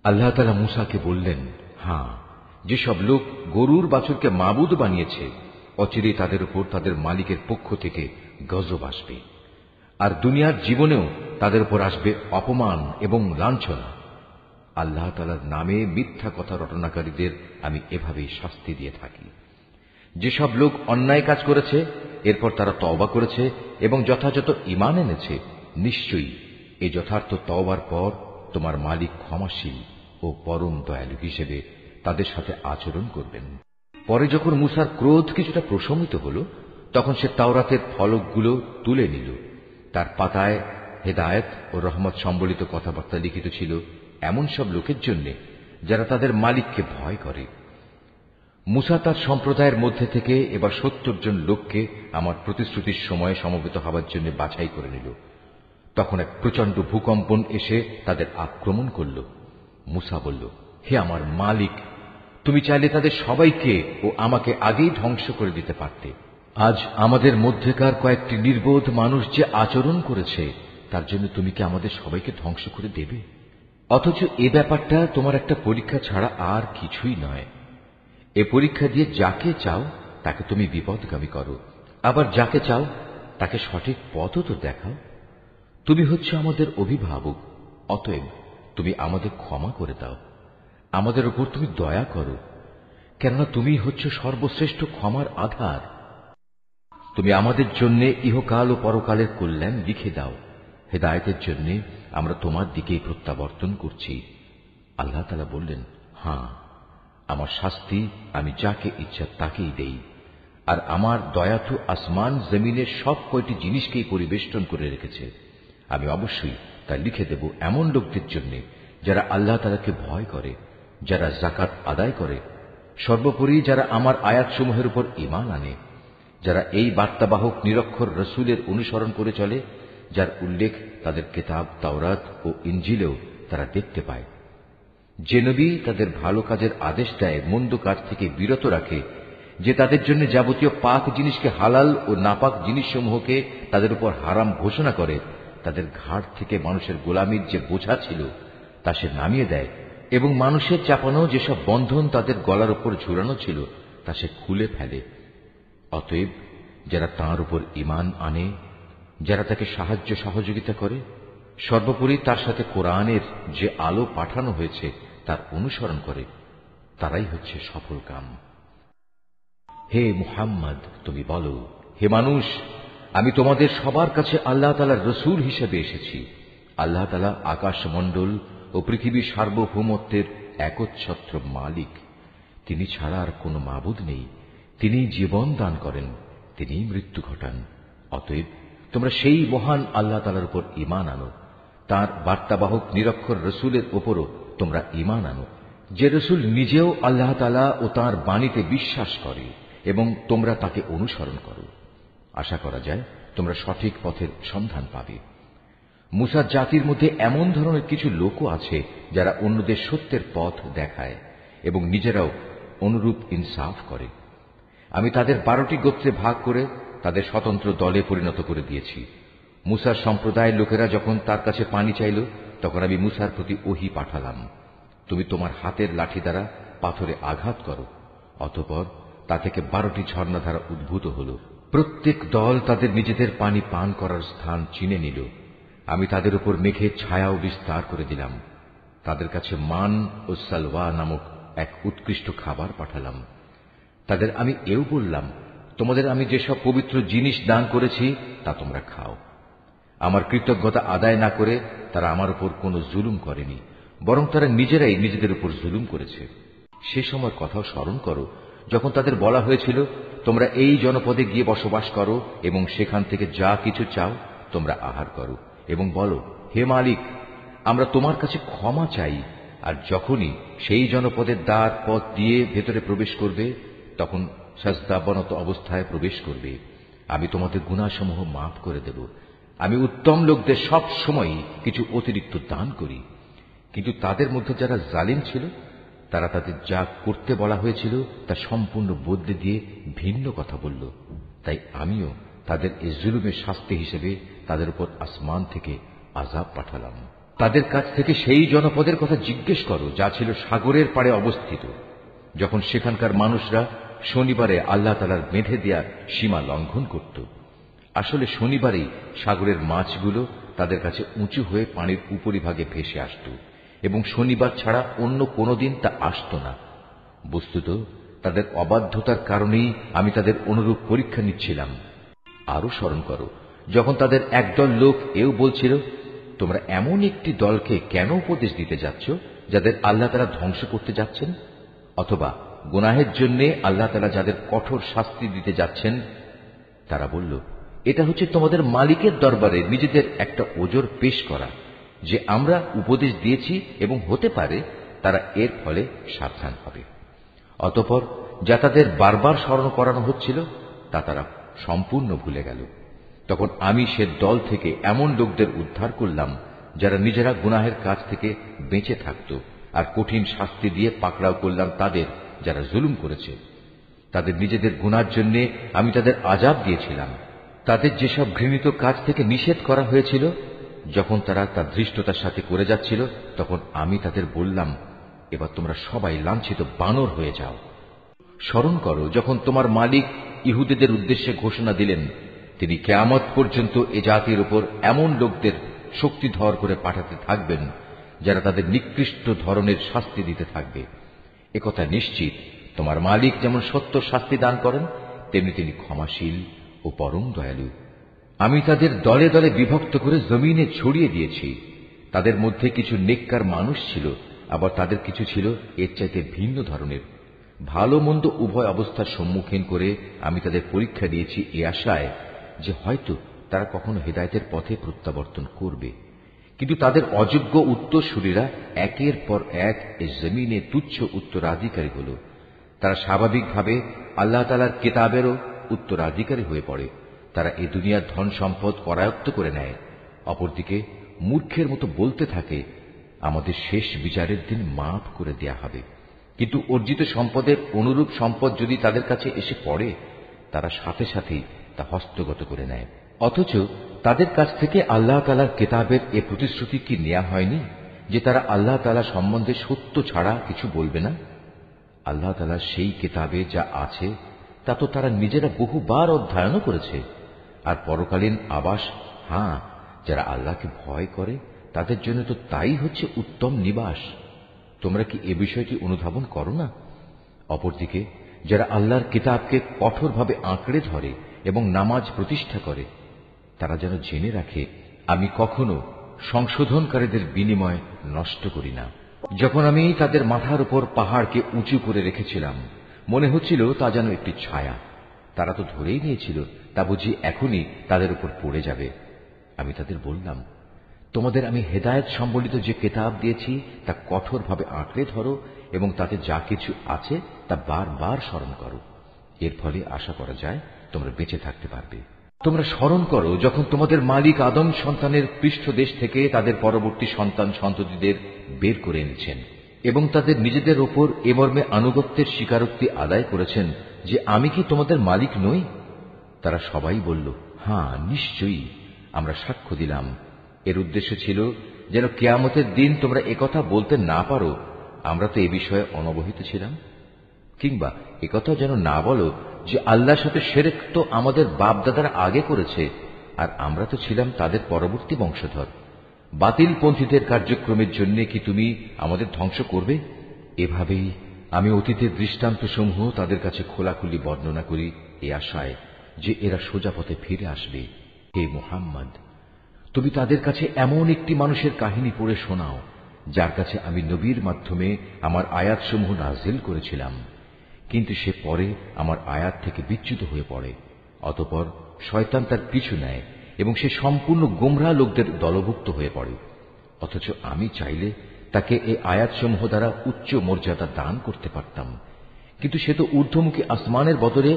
আল্লাহ তাআলা মূসাকে বললেন, হ্যাঁ, যেসব লোক গরুর বাছুরকে মাবুদ বানিয়েছে, অচিরেই তাদের উপর তাদের মালিকের পক্ষ থেকে গজব আসবে, আর দুনিয়ার জীবনেও তাদের উপর আসবে অপমান এবং লাঞ্ছনা। আল্লাহ তাআলার নামে মিথ্যা কথা রটনাকারীদের আমি এভাবেই শাস্তি দিয়ে থাকি। যেসব লোক অন্যায় কাজ করেছে, এরপর তারা তওবা করেছে এবং যথাযথ ঈমান এনেছে, নিশ্চয়ই এই যথার্থ তওবার পর তোমার মালিক ক্ষমাশীল ও পরম দয়ালু হিসেবে তাদের সাথে আচরণ করবেন। পরে যখন মূসার ক্রোধ কিছুটা প্রশমিত হল, তখন সে তাওরাতের ফলকগুলো তুলে নিল। তার পাতায় হেদায়েত ও রহমত সম্বলিত কথাবার্তা লিখিত ছিল এমন সব লোকের জন্য যারা তাদের মালিককে ভয় করে। মুসা তার সম্প্রদায়ের মধ্যে থেকে এবার ৭০ জন লোককে আমার প্রতিশ্রুতির সময়ে সমবেত হবার জন্য বাছাই করে নিল। তখন এক প্রচন্ড ভূকম্পন এসে তাদের আক্রমণ করল। মুসা বলল, হে আমার মালিক, তুমি চাইলে তাদের সবাইকে ও আমাকে আগেই ধ্বংস করে দিতে পারতে। আজ আমাদের মধ্যেকার কয়েকটি নির্বোধ মানুষ যে আচরণ করেছে তার জন্য তুমি কি আমাদের সবাইকে ধ্বংস করে দেবে? অথচ এ ব্যাপারটা তোমার একটা পরীক্ষা ছাড়া আর কিছুই নয়। এ পরীক্ষা দিয়ে যাকে চাও তাকে তুমি বিপদগামী করো, আবার যাকে চাও তাকে সঠিক পথও তো দেখাও। তুমি হচ্ছে আমাদের অভিভাবক, অতএব তুমি আমাদের ক্ষমা করে দাও, আমাদের উপর তুমি দয়া করো, কেননা তুমি হচ্ছ সর্বশ্রেষ্ঠ ক্ষমার আধার। তুমি আমাদের জন্য ইহকাল ও পরকালের কল্যাণ লিখে দাও। হেদায়েতের জন্য আমরা তোমার দিকেই প্রত্যাবর্তন করছি। আল্লাহ তাআলা বললেন, হ্যাঁ, আমার শাস্তি আমি যাকে ইচ্ছা তাকেই দেই, আর আমার দয়া তো আসমান জমিনের সব কয়টি জিনিসকেই পরিবেষ্টন করে রেখেছে। আমি অবশ্যই তা লিখে দেব এমন লোকদের জন্য যারা আল্লাহ তাআলাকে ভয় করে, যারা যাকাত আদায় করে, সর্বোপরি যারা আমার আয়াতসমূহের উপর ঈমান আনে, যারা এই বার্তাবাহক নিরক্ষর রসুলের অনুসরণ করে চলে, যার উল্লেখ তাদের কিতাব তাওরাত ও ইনজিলেও তারা দেখতে পায়। যে নবী তাদের ভালো কাজের আদেশ দেয়, মন্দ কাজ থেকে বিরত রাখে, যে তাদের জন্য যাবতীয় পাক জিনিসকে হালাল ও নাপাক জিনিসসমূহকে তাদের উপর হারাম ঘোষণা করে, তাদের ঘাড় থেকে মানুষের গোলামির যে বোঝা ছিল তা সে নামিয়ে দেয়, এবং মানুষের চাপানো যেসব বন্ধন তাদের গলার উপর ঝুলানো ছিল তা সে খুলে ফেলে। অতএব যারা তাঁর উপর ঈমান আনে, যারা তাকে সাহায্য সহযোগিতা করে, সর্বোপরি তার সাথে কোরআনের যে আলো পাঠানো হয়েছে তার অনুসরণ করে, তারাই হচ্ছে সফল কাম। হে মুহাম্মদ, তুমি বলো, হে মানুষ, আমি তোমাদের সবার কাছে আল্লাহ তাআলার রসূল হিসেবে এসেছি। আল্লাহ তাআলা আকাশমণ্ডল ও পৃথিবীর সার্বভৌমত্বের একচ্ছত্র মালিক। তিনি ছাড়া আর কোনো মাবুদ নেই। তিনি জীবন দান করেন, তিনি মৃত্যু ঘটান। অতএব তোমরা সেই মহান আল্লাহ তাআলার উপর ঈমান আনো, তাঁর বার্তাবাহক নিরক্ষর রসুলের উপরও তোমরা ঈমান আনো, যে রসুল নিজেও আল্লাহ তাআলা ও তাঁর বাণীতে বিশ্বাস করে, এবং তোমরা তাকে অনুসরণ করো। আশা করা যায় তোমরা সঠিক পথের সন্ধান পাবে। মুসার জাতির মধ্যে এমন ধরনের কিছু লোকও আছে যারা অন্যদের সত্যের পথ দেখায় এবং নিজেরাও অনুরূপ ইনসাফ করে। আমি তাদের 12টি গোত্রে ভাগ করে তাদের স্বতন্ত্র দলে পরিণত করে দিয়েছি। মুসার সম্প্রদায়ের লোকেরা যখন তার কাছে পানি চাইল, তখন আমি মুসার প্রতি ওহী পাঠালাম, তুমি তোমার হাতের লাঠি দ্বারা পাথরে আঘাত করো। অতঃপর তা থেকে 12টি ঝর্ণাধারা উদ্ভূত হল। প্রত্যেক দল তাদের নিজেদের পানি পান করার স্থান চিনে নিল। আমি তাদের উপর মেঘের ছায়াও বিস্তার করে দিলাম। তাদের কাছে মান ও সালওয়া নামক এক উৎকৃষ্ট খাবার পাঠালাম। তাদের আমি এও বললাম, তোমাদের আমি যেসব পবিত্র জিনিস দান করেছি তা তোমরা খাও। আমার কৃতজ্ঞতা আদায় না করে তারা আমার উপর কোনো জুলুম করেনি, বরং তারা নিজেরাই নিজেদের উপর জুলুম করেছে। সে সময়ের কথাও স্মরণ করো যখন তাদের বলা হয়েছিল, তোমরা এই জনপদে গিয়ে বসবাস করো এবং সেখান থেকে যা কিছু চাও তোমরা আহার করো, এবং বলো, হে মালিক, আমরা তোমার কাছে ক্ষমা চাই। আর যখনই সেই জনপদের দ্বার পথ দিয়ে ভেতরে প্রবেশ করবে, তখন সাজদাবনত অবস্থায় প্রবেশ করবে। আমি তোমাদের গুনাহসমূহ মাফ করে দেব। আমি উত্তম লোকদের সব সময় কিছু অতিরিক্ত দান করি। কিন্তু তাদের মধ্যে যারা জালিম ছিল, তারা তাদের যা করতে বলা হয়েছিল তা সম্পূর্ণ বদলে দিয়ে ভিন্ন কথা বলল। তাই আমিও তাদের এই জুলুমের শাস্তি হিসেবে তাদের উপর আসমান থেকে আযাব পাঠালাম। তাদের কাছ থেকে সেই জনপদের কথা জিজ্ঞেস করো যা ছিল সাগরের পাড়ে অবস্থিত, যখন সেখানকার মানুষরা শনিবারে আল্লাহ তাআলার বেঁধে দেয়া সীমা লঙ্ঘন করত। আসলে শনিবারেই সাগরের মাছগুলো তাদের কাছে উঁচু হয়ে পানির উপরিভাগে ভেসে আসত, এবং শনিবার ছাড়া অন্য কোনো দিন তা আসত না। বস্তুত তাদের অবাধ্যতার কারণেই আমি তাদের অনুরূপ পরীক্ষা নিচ্ছিলাম। আরো স্মরণ করো যখন তাদের একদল লোক এও বলছিল, তোমরা এমন একটি দলকে কেন উপদেশ দিতে যাচ্ছ যাদের আল্লাহ তাআলা ধ্বংস করতে যাচ্ছেন, অথবা গুনাহের জন্য আল্লাহ তাআলা যাদের কঠোর শাস্তি দিতে যাচ্ছেন। তারা বলল, এটা হচ্ছে তোমাদের মালিকের দরবারে নিজেদের একটা ওজর পেশ করা যে আমরা উপদেশ দিয়েছি, এবং হতে পারে তারা এর ফলে সাবধান হবে। অতঃপর যা তাদের বারবার স্মরণ করানো হচ্ছিল তা তারা সম্পূর্ণ ভুলে গেল। তখন আমি সে দল থেকে এমন লোকদের উদ্ধার করলাম যারা নিজেরা গুনাহের কাজ থেকে বেঁচে থাকত, আর কঠিন শাস্তি দিয়ে পাকড়াও করলাম তাদের যারা জুলুম করেছে। তাদের নিজেদের গুনার জন্য আমি তাদের আযাব দিয়েছিলাম। তাদের যেসব ঘৃণিত কাজ থেকে নিষেধ করা হয়েছিল, যখন তারা তা ধৃষ্টতার সাথে করে যাচ্ছিল, তখন আমি তাদের বললাম, এবার তোমরা সবাই লাঞ্ছিত বানর হয়ে যাও। স্মরণ করো যখন তোমার মালিক ইহুদিদের উদ্দেশ্যে ঘোষণা দিলেন তিনি কিয়ামত পর্যন্ত এ জাতির উপর এমন লোকদের শক্তিধর করে পাঠাতে থাকবেন যারা তাদের নিকৃষ্ট ধরনের শাস্তি দিতে থাকবে। একথা নিশ্চিত তোমার মালিক যেমন সত্য শাস্তি দান করেন, তেমনি তিনি ক্ষমাশীল ও পরম দয়ালু। আমি তাদের দলে দলে বিভক্ত করে জমিনে ছড়িয়ে দিয়েছি। তাদের মধ্যে কিছু নেককার মানুষ ছিল, আবার তাদের কিছু ছিল এর চাইতে ভিন্ন ধরনের। ভালো মন্দ উভয় অবস্থার সম্মুখীন করে আমি তাদের পরীক্ষা দিয়েছি এ আশায় যে হয়তো তারা কখনো হেদায়েতের পথে প্রত্যাবর্তন করবে। কিন্তু তাদের অযোগ্য উত্তরসূরিরা একের পর এক এই জমিনে তুচ্ছ উত্তরাধিকারী হল। তারা স্বাভাবিকভাবে আল্লাহ তাআলার কিতাবেরও উত্তরাধিকারী হয়ে পড়ে। তারা এই দুনিয়ার ধন সম্পদ করায়ত্ত করে নেয়। অপরদিকে মূর্খের মতো বলতে থাকে, আমাদের শেষ বিচারের দিন মাফ করে দেয়া হবে। কিন্তু অর্জিত সম্পদের অনুরূপ সম্পদ যদি তাদের কাছে এসে পড়ে, তারা সাথে সাথেই তা হস্তগত করে নেয়। অথচ তাদের কাছ থেকে আল্লাহ তাআলার কিতাবের এ প্রতিশ্রুতি কি নেওয়া হয়নি যে তারা আল্লাহ তাআলা সম্বন্ধে সত্য ছাড়া কিছু বলবে না? আল্লাহ তাআলার সেই কিতাবে যা আছে তা তো তারা নিজেরা বহুবার অধ্যয়নও করেছে। আর পরকালীন আবাস, যারা আল্লাহকে ভয় করে তাদের জন্য তো তাই হচ্ছে উত্তম নিবাস। তোমরা কি এ বিষয়টি অনুধাবন করো না? অপরদিকে যারা আল্লাহর কিতাবকে কঠোরভাবে আঁকড়ে ধরে এবং নামাজ প্রতিষ্ঠা করে, তারা যেন জেনে রাখে আমি কখনো সংশোধনকারীদের বিনিময় নষ্ট করি না। যখন আমি তাদের মাথার উপর পাহাড়কে উঁচু করে রেখেছিলাম, মনে হচ্ছিল তা যেন একটি ছায়া। তারা তো ধরেই নিয়েছিল তা বুঝি এখনই তাদের উপর পড়ে যাবে। আমি তাদের বললাম, তোমাদের আমি হেদায়েত সম্বলিত যে কিতাব দিয়েছি তা কঠোরভাবে আঁকড়ে ধরো এবং তাতে যা কিছু আছে তা বারবার স্মরণ করো। এর ফলে আশা করা যায় তোমরা বেঁচে থাকতে পারবে। তোমরা স্মরণ করো যখন তোমাদের মালিক আদম সন্তানের পৃষ্ঠদেশ থেকে তাদের পরবর্তী সন্তান সন্ততিদের বের করে এনেছেন এবং তাদের নিজেদের ওপর এ মর্মে আনুগত্যের স্বীকারোক্তি আদায় করেছেন যে আমি কি তোমাদের মালিক নই? তারা সবাই বলল, নিশ্চয়ই আমরা সাক্ষ্য দিলাম। এর উদ্দেশ্য ছিল যেন কিয়ামতের দিন তোমরা একথা বলতে না পারো আমরা তো এ বিষয়ে অনবহিত ছিলাম, কিংবা একথা যেন না বলো যে আল্লাহর সাথে শিরক তো আমাদের বাপদাদারা আগে করেছে আর আমরা তো ছিলাম তাদের পরবর্তী বংশধর। বাতিলপন্থীদের কার্যক্রমের জন্য কি তুমি আমাদের ধ্বংস করবে? এভাবেই আমি অতীতের দৃষ্টান্তসমূহ তাদের কাছে খোলাখুলি বর্ণনা করি এ আশায় যে এরা সোজা পথে ফিরে আসবে। হে মুহাম্মদ, তুমি তাদের কাছে এমন একটি মানুষের কাহিনী পড়ে শোনাও যার কাছে আমি নবীর মাধ্যমে আমার আয়াতসমূহ নাযিল করেছিলাম, কিন্তু সে পরে আমার আয়াত থেকে বিচ্যুত হয়ে পড়ে। অতঃপর শয়তান তার পিছু নেয় এবং সে সম্পূর্ণ গোমরাহ লোকদের দলভুক্ত হয়ে পড়ে। অথচ আমি চাইলে তাকে এই আয়াতসমূহ দ্বারা উচ্চ মর্যাদা দান করতে পারতাম, কিন্তু সে তো ঊর্ধ্বমুখী আসমানের বদলে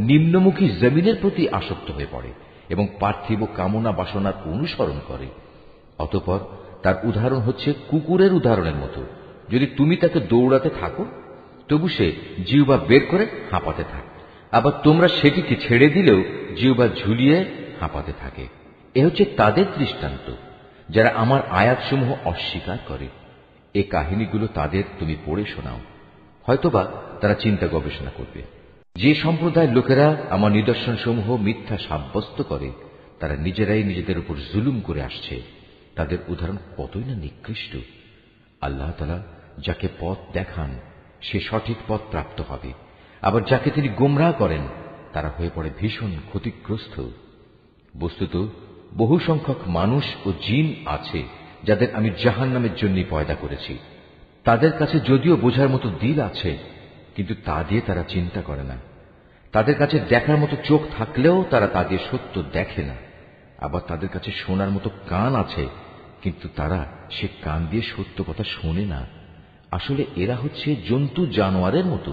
নিম্নমুখী জমিনের প্রতি আসক্ত হয়ে পড়ে এবং পার্থিব কামনা বাসনার অনুসরণ করে। অতঃপর তার উদাহরণ হচ্ছে কুকুরের উদাহরণের মতো। যদি তুমি তাকে দৌড়াতে থাকো, তবু সে জিহ্বা বের করে হাঁপাতে থাকে, আবার তোমরা সেটিকে ছেড়ে দিলেও জিহ্বা ঝুলিয়ে হাঁপাতে থাকে। এ হচ্ছে তাদের দৃষ্টান্ত যারা আমার আয়াতসমূহ অস্বীকার করে। এ কাহিনীগুলো তাদের তুমি পড়ে শোনাও, হয়তোবা তারা চিন্তা গবেষণা করবে। যে সম্প্রদায়ের লোকেরা আমার নিদর্শনসমূহ মিথ্যা সাব্যস্ত করে তারা নিজেরাই নিজেদের উপর জুলুম করে আসছে। তাদের উদাহরণ কতই না নিকৃষ্ট। আল্লাহ তাআলা যাকে পথ দেখান সে সঠিক পথ প্রাপ্ত হবে, আবার যাকে তিনি গোমরাহ করেন তারা হয়ে পড়ে ভীষণ ক্ষতিগ্রস্ত। বস্তুত বহু সংখ্যক মানুষ ও জিন আছে যাদের আমি জাহান্নামের জন্য পয়দা করেছি। তাদের কাছে যদিও বোঝার মতো দিল আছে, কিন্তু তা দিয়ে তারা চিন্তা করে না। তাদের কাছে দেখার মতো চোখ থাকলেও তারা তা দিয়ে সত্য দেখে না। আবার তাদের কাছে শোনার মতো কান আছে, কিন্তু তারা সে কান দিয়ে সত্য কথা শোনে না। আসলে এরা হচ্ছে জন্তু জানোয়ারের মতো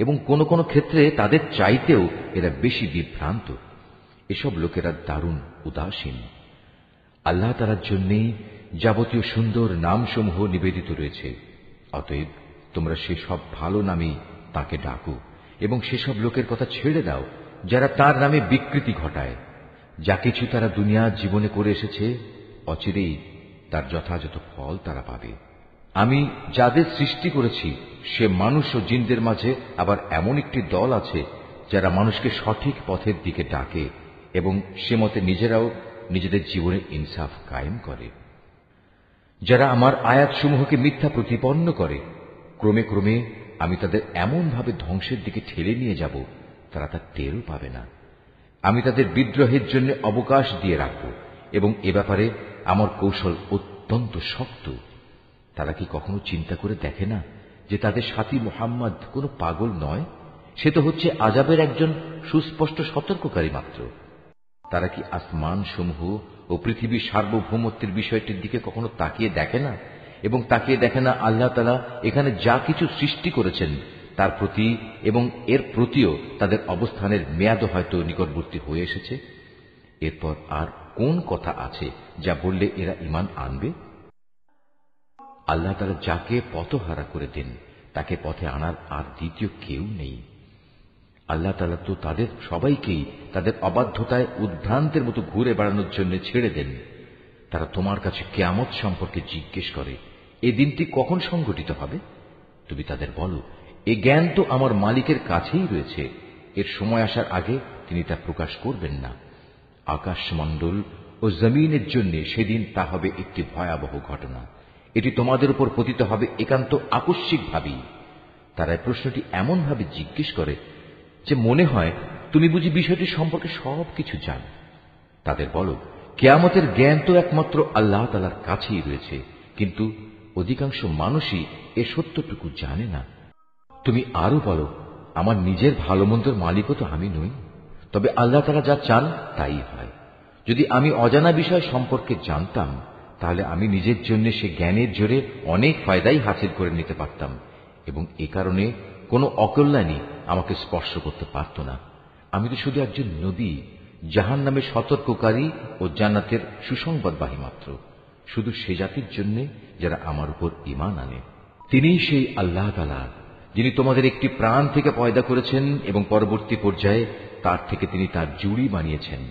এবং কোন কোন ক্ষেত্রে তাদের চাইতেও এরা বেশি বিভ্রান্ত। এসব লোকেরা দারুণ উদাসীন। আল্লাহ তাআলার জন্যই যাবতীয় সুন্দর নামসমূহ নিবেদিত রয়েছে। অতএব তোমরা সেসব ভালো নামেই তাকে ডাকো এবং সেসব লোকের কথা ছেড়ে দাও যারা তার নামে বিকৃতি ঘটায়। যা কিছু তারা দুনিয়া জীবনে করে এসেছে অচিরেই তার যথাযথ ফল তারা পাবে। আমি যাদের সৃষ্টি করেছি সে মানুষ ও জিনদের মাঝে আবার এমন একটি দল আছে যারা মানুষকে সঠিক পথের দিকে ডাকে এবং সে মতে নিজেরাও নিজেদের জীবনে ইনসাফ কায়েম করে। যারা আমার আয়াতসমূহকে মিথ্যা প্রতিপন্ন করে ক্রমে ক্রমে আমি তাদের এমন ভাবে ধ্বংসের দিকে ঠেলে নিয়ে যাব তারা তা টেরও পাবে না। আমি তাদের বিদ্রোহের জন্য অবকাশ দিয়ে রাখব এবং এ ব্যাপারে আমার কৌশল অত্যন্ত শক্ত। তারা কি কখনো চিন্তা করে দেখে না যে তাদের সাথী মুহাম্মদ কোনো পাগল নয়, সে তো হচ্ছে আযাবের একজন সুস্পষ্ট সতর্ককারী মাত্র। তারা কি আসমান সমূহ ও পৃথিবীর সার্বভৌমত্বের বিষয়টির দিকে কখনো তাকিয়ে দেখে না এবং তাকিয়ে দেখে না আল্লাহ তাআলা এখানে যা কিছু সৃষ্টি করেছেন তার প্রতি এবং এর প্রতিও তাদের অবস্থানের মেয়াদ হয়তো নিকটবর্তী হয়ে এসেছে। এরপর আর কোন কথা আছে যা বললে এরা ঈমান আনবে? আল্লাহ তাআলা যাকে পথহারা করে দেন তাকে পথে আনার আর দ্বিতীয় কেউ নেই। আল্লাহ তাআলা তো তাদের সবাইকেই তাদের অবাধ্যতায় উদ্ভ্রান্তের মতো ঘুরে বেড়ানোর জন্য ছেড়ে দেন। তারা তোমার কাছে কিয়ামত সম্পর্কে জিজ্ঞেস করে, এই দিনটি কখন সংঘটিত হবে? তুমি তাদের বলো, এ জ্ঞান তো আমার মালিকের কাছেই রয়েছে, এর সময় আসার আগে তিনি তা প্রকাশ করবেন না। আকাশমণ্ডল ও জমিনের জন্য সেদিন তা হবে একটি ভয়াবহ ঘটনা। এটি তোমাদের উপর পতিত হবে একান্ত আকস্মিক ভাবেই। তারা এই প্রশ্নটি এমন ভাবে জিজ্ঞেস করে যে মনে হয় তুমি বুঝি বিষয়টি সম্পর্কে সবকিছু জানো। তাদের বলো, কিয়ামতের জ্ঞান তো একমাত্র আল্লাহ তাআলার কাছেই রয়েছে, কিন্তু অধিকাংশ মানুষই এ সত্যটুকু জানে না। তুমি আরো বলো, আমার নিজের ভালো মন্দর মালিকও তো আমি নই, তবে আল্লাহ তাআলা যা চান তাই হয়। যদি আমি অজানা বিষয় সম্পর্কে জানতাম তাহলে আমি নিজের জন্য সে জ্ঞানের জোরে অনেক ফায়দাই হাসিল করে নিতে পারতাম এবং এ কারণে কোনো অকল্যাণী আমাকে স্পর্শ করতে পারত না। আমি তো শুধু একজন নবী, জাহান্নামে সতর্ককারী ও জান্নাতের সুসংবাদবাহী মাত্র, শুধু সে জাতির জন্য যারা আমার উপর ঈমান আনে। তিনিই সেই আল্লাহ তাআলা যিনি তোমাদের একটি প্রাণ থেকে পয়দা করেছেন এবং পরবর্তী পর্যায়ে তার থেকে তিনি তার জুড়ি বানিয়েছেন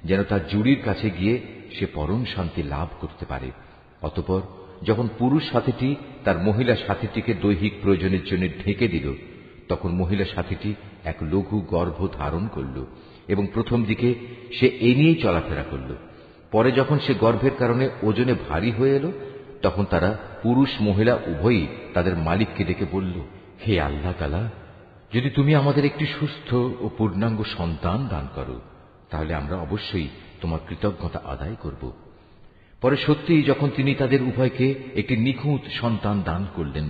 যেন তার জুড়ির কাছে গিয়ে সে পরম শান্তি লাভ করতে পারে। অতঃপর যখন পুরুষ সাথীটি তার মহিলা সাথীটিকে দৈহিক প্রয়োজনের জন্য ঢেকে দিল তখন মহিলা সাথীটি এক লঘু গর্ভ ধারণ করল এবং প্রথম দিকে সে এ নিয়েই চলাফেরা করল। পরে যখন সে গর্ভের কারণে ওজনে ভারী হয়ে এলো তখন তারা পুরুষ মহিলা উভয়ই তাদের মালিককে ডেকে বলল, হে আল্লাহ তাআলা, যদি তুমি আমাদের একটি সুস্থ ও পূর্ণাঙ্গ সন্তান দান করো তাহলে আমরা অবশ্যই তোমার কৃতজ্ঞতা আদায় করব। পরে সত্যিই যখন তিনি তাদের উভয়কে একটি নিখুঁত সন্তান দান করলেন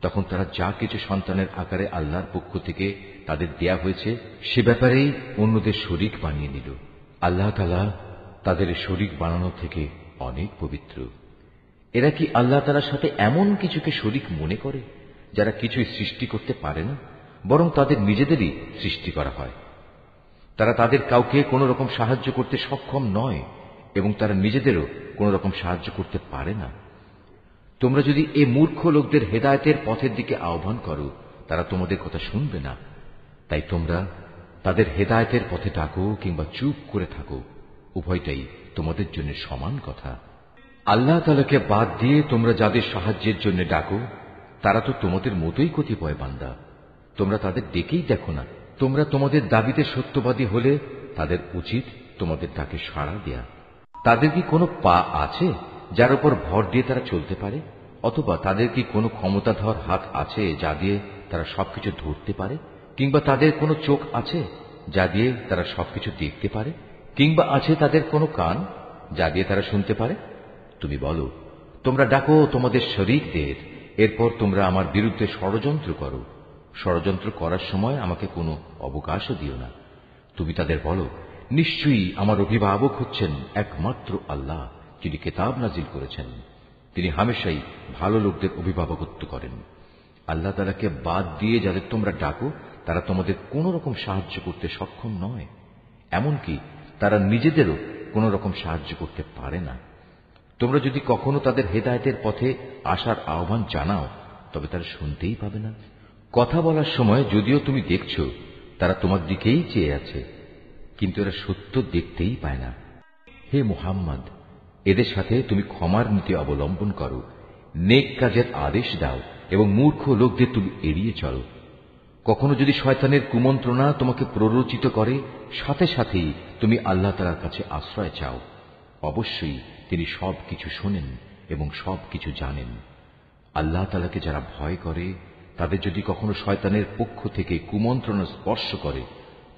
তখন তারা যা কিছু সন্তানের আকারে আল্লাহর পক্ষ থেকে তাদের দেয়া হয়েছে সে ব্যাপারেই অন্যদের শরীক বানিয়ে নিল। আল্লাহ তাআলা তাদের শরীক বানানো থেকে অনেক পবিত্র। এরা কি আল্লাহ তাআলার সাথে এমন কিছুকে শরীক মনে করে যারা কিছুই সৃষ্টি করতে পারে না, বরং তাদের নিজেদেরই সৃষ্টি করা হয়। তারা তাদের কাউকে কোন রকম সাহায্য করতে সক্ষম নয় এবং তারা নিজেদেরও কোন রকম সাহায্য করতে পারে না। তোমরা যদি এই মূর্খ লোকদের হেদায়েতের পথের দিকে আহ্বান করো তারা তোমাদের কথা শুনবে না। তাই তোমরা তাদের হেদায়েতের পথে ডাকো কিংবা চুপ করে থাকো, উভয়টাই তোমাদের জন্য সমান কথা। আল্লাহ তাআলাকে বাদ দিয়ে তোমরা যাদের সাহায্যের জন্য ডাকো তারা তো তোমাদের মতোই কতিপয় বান্দা, তোমরা তাদের ডেকেই দেখো না। তোমরা তোমাদের দাবিতে সত্যবাদী হলে তাদের উচিত তোমাদের ডাকে সাড়া দেয়া। তাদের কি কোনো পা আছে যার উপর ভর দিয়ে তারা চলতে পারে? অথবা তাদের কি কোনো ক্ষমতাধর হাত আছে যা দিয়ে তারা সবকিছু ধরতে পারে? কিংবা তাদের কোনো চোখ আছে যা দিয়ে তারা সবকিছু দেখতে পারে? কিংবা আছে তাদের কোনো কান যা দিয়ে তারা শুনতে পারে? তুমি বলো, তোমরা ডাকো তোমাদের শরীকদের, এরপর তোমরা আমার বিরুদ্ধে ষড়যন্ত্র করো। ষড়যন্ত্র করার সময় আমাকে কোনো অবকাশও দিও না। তুমি তাদের বলো, নিশ্চয়ই আমার অভিভাবক হচ্ছেন একমাত্র আল্লাহ, যিনি কিতাব নাজিল করেছেন। তিনি হামেশাই ভালো লোকদের অভিভাবকত্ব করেন। আল্লাহ তাআলাকে বাদ দিয়ে যাদের তোমরা ডাকো তারা তোমাদের কোন রকম সাহায্য করতে সক্ষম নয়, এমনকি তারা নিজেদেরও কোন রকম সাহায্য করতে পারে না। তোমরা যদি কখনো তাদের হেদায়েতের পথে আসার আহ্বান জানাও, তবে তারা শুনতেই পাবে না। কথা বলার সময় যদিও তুমি দেখছ তারা তোমার দিকেই চেয়ে আছে, কিন্তু এরা সত্য দেখতেই পায় না। হে মুহাম্মদ, এদের সাথে তুমি ক্ষমার নীতি অবলম্বন করো, নেক কাজের আদেশ দাও এবং মূর্খ লোকদের তুমি এড়িয়ে চলো। কখনো যদি শয়তানের কুমন্ত্রণা তোমাকে প্ররোচিত করে, সাথে সাথেই তুমি আল্লাহ তাআলার কাছে আশ্রয় চাও। অবশ্যই তিনি সবকিছু শোনেন এবং সবকিছু জানেন। আল্লাহ তাআলাকে যারা ভয় করে, তাদের যদি কখনো শয়তানের পক্ষ থেকে কুমন্ত্রণা স্পর্শ করে,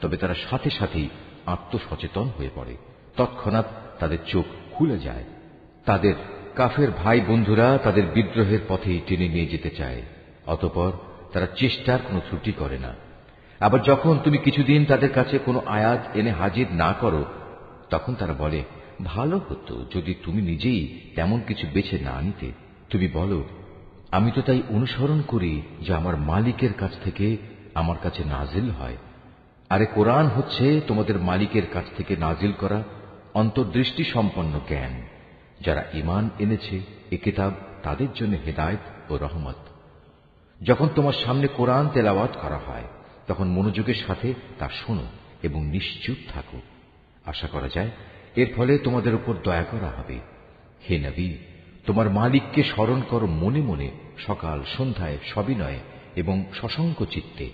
তবে তারা সাথে সাথেই আত্মসচেতন হয়ে পড়ে। তৎক্ষণাৎ তাদের চোখ খুলে যায়। তাদের কাফের ভাই বন্ধুরা তাদের বিদ্রোহের পথেই টেনে নিয়ে যেতে চায়, অতঃপর তারা চেষ্টার কোনো ত্রুটি করে না। আবার যখন তুমি কিছুদিন তাদের কাছে কোনো আয়াত এনে হাজির না করো, তখন তারা বলে, ভালো হতো যদি তুমি নিজেই তেমন কিছু বেছে না নিতে। তুমি বলো, আমি তো তাই অনুসরণ করি যা আমার মালিকের কাছ থেকে আমার কাছে নাজিল হয়। আরে কোরআন হচ্ছে তোমাদের মালিকের কাছ থেকে নাজিল করা অন্তর্দৃষ্টি সম্পন্ন জ্ঞান। যারা ঈমান এনেছে এ কিতাব তাদের জন্য হেদায়েত ও রহমত। যখন তোমার সামনে কোরআন তেলাওয়াত করা হয়, তখন মনোযোগের সাথে তা শোনো এবং নিশ্চুপ থাকো। আশা করা যায় এর ফলে তোমাদের উপর দয়া করা হবে। হে নবী, তোমার মালিককে স্মরণ করো মনে মনে, সকাল সন্ধ্যায় সবিনয়ে এবং সশঙ্ক চিত্তে।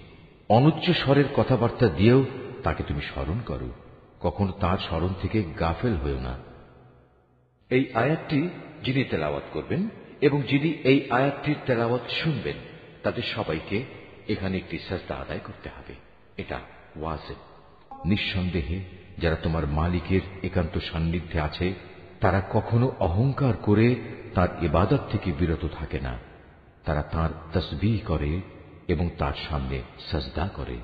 অনুচ্চ স্বরের কথাবার্তা দিয়েও তাকে তুমি স্মরণ করো, কখনো তার স্মরণ থেকে গাফেল হয়েও না। এই আয়াতটি যিনি তেলাওয়াত করবেন এবং যিনি এই আয়াতটির তেলাওয়াত শুনবেন, তাদের সবাইকে এখানে একটি সাজদা আদায় করতে হবে। এটা ওয়াজিব। নিঃসন্দেহে যারা তোমার মালিকের একান্ত সান্নিধ্যে আছে, তারা কখনো অহংকার করে তার ইবাদত থেকে বিরত থাকে না। তারা তার তাসবিহ করে এবং তার সামনে সাজদা করে।